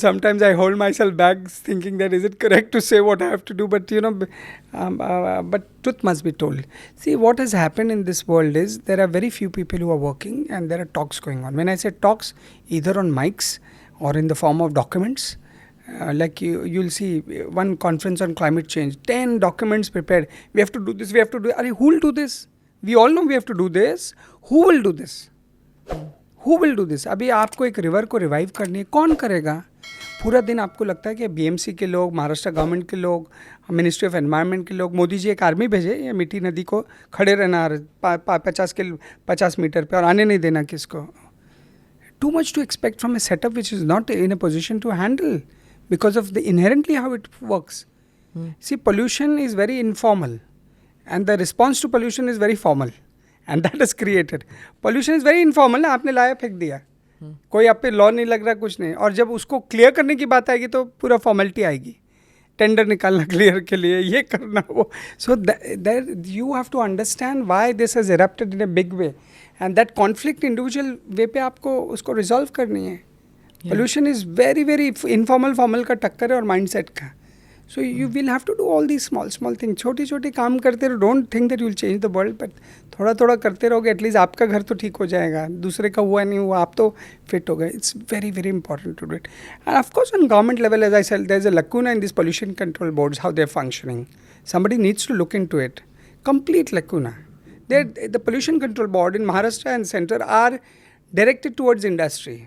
Sometimes I hold myself back thinking that is it correct to say what I have to do, but but truth must be told. See, what has happened in this world is there are very few people who are working and there are talks going on. When I say talks, either on mics or in the form of documents, like you'll see one conference on climate change, 10 documents prepared. We have to do this, we have to do. Who will do this? We all know we have to do this. Who will do this? Who will do this? अभी आपको एक river को revive करनी है, कौन करेगा? पूरा दिन आपको लगता है कि बीएमसी के लोग, महाराष्ट्र गवर्नमेंट के लोग, मिनिस्ट्री ऑफ एनवायरनमेंट के लोग, मोदी जी एक आर्मी भेजे ये मिठी नदी को खड़े रहना 50 मीटर पे और आने नहीं देना किसको. Too much to expect from a setup which is not in a position to handle because of the inherently how it works. See, pollution is very informal and the response to pollution is very formal. And that is created. Pollution is very informal ना, आपने लाया फेंक दिया, कोई आप पे law नहीं लग रहा, कुछ नहीं. और जब उसको क्लियर करने की बात आएगी तो पूरा फॉर्मेलिटी आएगी, टेंडर निकालना क्लियर के लिए, ये करना वो. सो you have to understand why this has erupted in a big way and that conflict individual way पे आपको उसको रिजॉल्व करनी है. Pollution is very very informal, formal का टक्कर है और माइंडसेट का. So you will have to do all these small things. छोटी काम करते रहो. Don't think that you will change the world, but थोड़ा करते रहोगे, at least आपका घर तो ठीक हो जाएगा. दूसरे का हुआ नहीं हुआ, आप तो fit हो गए. It's very very important to do it. And of course on government level, as I said, there's a lacuna in these pollution control boards, how they're functioning. Somebody needs to look into it. Complete lacuna. The pollution control board in Maharashtra and center are directed towards industry.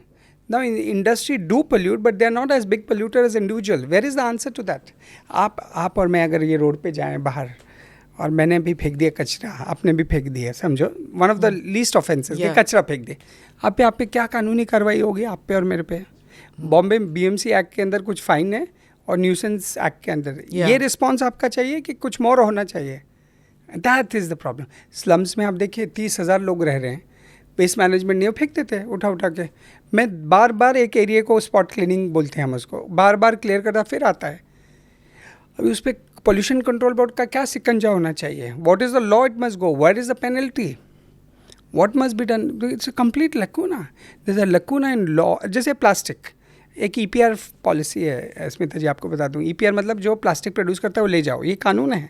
Now, in industry do pollute, but they are not as big polluter as individual. Where is the answer to that? आप और मैं अगर ये road पे जाएं बाहर और मैंने भी फेंक दिया कचरा, आपने भी फेंक दिया, समझो, one of the least offences, ये कचरा फेंक दे, आप पे क्या कानूनी कार्रवाई होगी, आप पे और मेरे पे? बॉम्बे बीएमसी एक्ट के अंदर कुछ फाइन है और न्यूसेंस एक्ट के अंदर. ये रिस्पॉन्स आपका चाहिए कि कुछ मोर होना चाहिए? That is the problem. Slums में आप देखिए 30,000 लोग रह रहे हैं, वेस्ट मैनेजमेंट नहीं फेंक देते उठा के. मैं बार एक एरिया को स्पॉट क्लीनिंग बोलते हैं हम उसको, बार क्लियर करता फिर आता है. अभी उस पर पोल्यूशन कंट्रोल बोर्ड का क्या सिकंजा होना चाहिए? What is the law, it must go, what is the penalty, what must be done? It's a complete lacuna. There is a lacuna in law. जैसे प्लास्टिक, एक ईपीआर पॉलिसी है स्मिता जी, आपको बता दूं. ईपीआर मतलब जो प्लास्टिक प्रोड्यूस करता है वो ले जाओ, ये कानून है.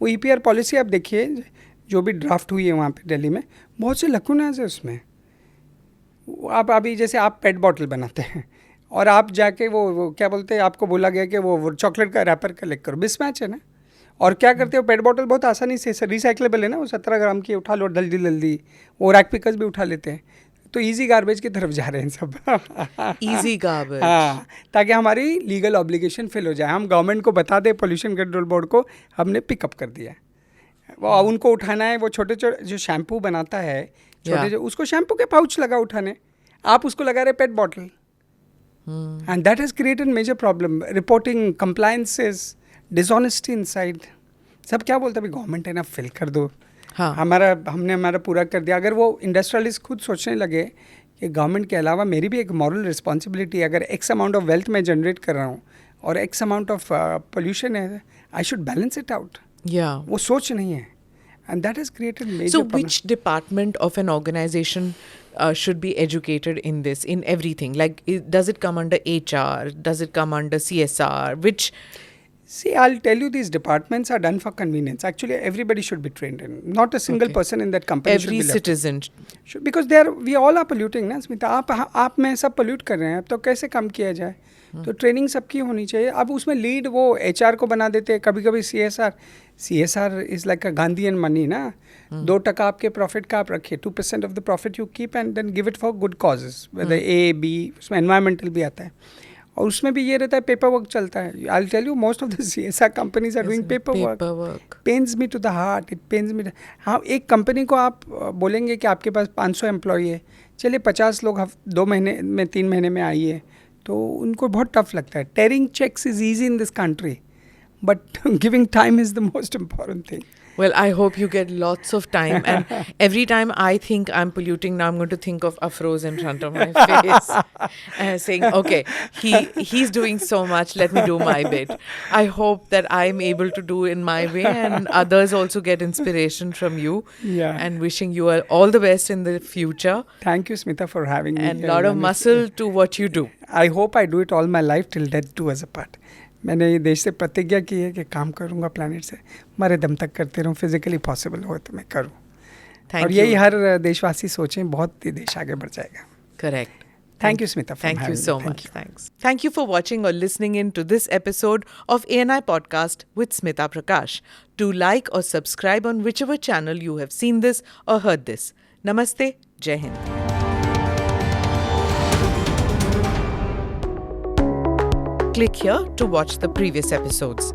वो ईपीआर पॉलिसी आप देखिए जो भी ड्राफ्ट हुई है वहाँ पे दिल्ली में, बहुत से लकूनाज है उसमें. आप अभी जैसे आप पेट बॉटल बनाते हैं और आप जाके वो क्या बोलते हैं, आपको बोला गया कि वो चॉकलेट का रैपर कलेक्ट करो, मिसमैच है ना. और क्या करते हो, पेट बॉटल बहुत आसानी से रिसाइकलेबल है ना, वो 17 ग्राम की उठा लो जल्दी, वो रैक पिकर्स भी उठा लेते हैं. तो इजी गार्बेज की तरफ जा रहे हैं सब. Easy garbage. हाँ, ताकि हमारी लीगल ऑब्लिगेशन फिल हो जाए. हम गवर्नमेंट को बता दें, पोल्यूशन कंट्रोल बोर्ड को, हमने पिकअप कर दिया. वो उनको उठाना है. वो छोटे जो शैम्पू बनाता है छोटे उसको शैम्पू के पाउच लगा उठाने, आप उसको लगा रहे pet bottle. And that has created major problem. Reporting, compliances, dishonesty inside. सब क्या बोलते हैं, गवर्नमेंट है ना, फिल कर दो. हाँ. हमने हमारा पूरा कर दिया. अगर वो इंडस्ट्रियलिस्ट खुद सोचने लगे कि गवर्नमेंट के अलावा मेरी भी एक मॉरल रिस्पॉन्सिबिलिटी, अगर एक्स अमाउंट ऑफ वेल्थ मैं जनरेट कर रहा हूँ और एक्स अमाउंट ऑफ पोल्यूशन है, I should balance it out. वो सोच नहीं है. And that has created major So problem. which department of an organization should be educated in this, in everything? Like, does it come under HR? Does it come under CSR? Which? See, I'll tell you, these departments are done for convenience. Actually, everybody should be trained in. Not a single person in that company Every should be citizen. Because we all are polluting, ना स्मिता. आप में सब pollute कर रहे हैं, अब तो कैसे कम किया जाए? तो ट्रेनिंग सबकी होनी चाहिए. अब उसमें लीड वो HR को बना देते हैं, कभी CSR is like a Gandhian money ना. 2% आपके प्रॉफिट का आप रखिए, 2% of the profit you keep and then give it for good causes, whether A, B, उसमें एनवायरमेंटल भी आता है. और उसमें भी ये रहता है, पेपर वर्क चलता है. I will tell you, most of the CSR companies are doing paper work. Pains me to the heart, it pains me. हाँ, एक कंपनी को आप बोलेंगे कि आपके पास 500 एम्प्लॉई है, चलिए 50 लोग 2 महीने में 3 महीने में आइए, तो उनको बहुत टफ लगता है. Tearing cheques is easy in this country, but giving time is the most important thing. Well, I hope you get lots of time. And every time I think I'm polluting, now I'm going to think of Afroz in front of my face, saying, "Okay, he's doing so much. Let me do my bit." I hope that I'm able to do in my way, and others also get inspiration from you. Yeah. And wishing you all the best in the future. Thank you, Smita, for having me. And a lot of muscle to what you do. I hope I do it all my life till death do us apart. मैंने ये देश से प्रतिज्ञा की है कि काम करूँगा प्लानिट से, मरे दम तक करते रहूँ, फिजिकली पॉसिबल हो तो मैं करूँ. और यही हर देशवासी सोचें, बहुत ही देश आगे बढ़ जाएगा. Correct. Thank you, Smita, for Thank having you so me. much. Thanks. Thank you for watching or listening in to this episode of ANI Podcast with Smita Prakash. Do like or subscribe on whichever channel you have seen this or heard this. Namaste. Jai Hind. Click here to watch the previous episodes.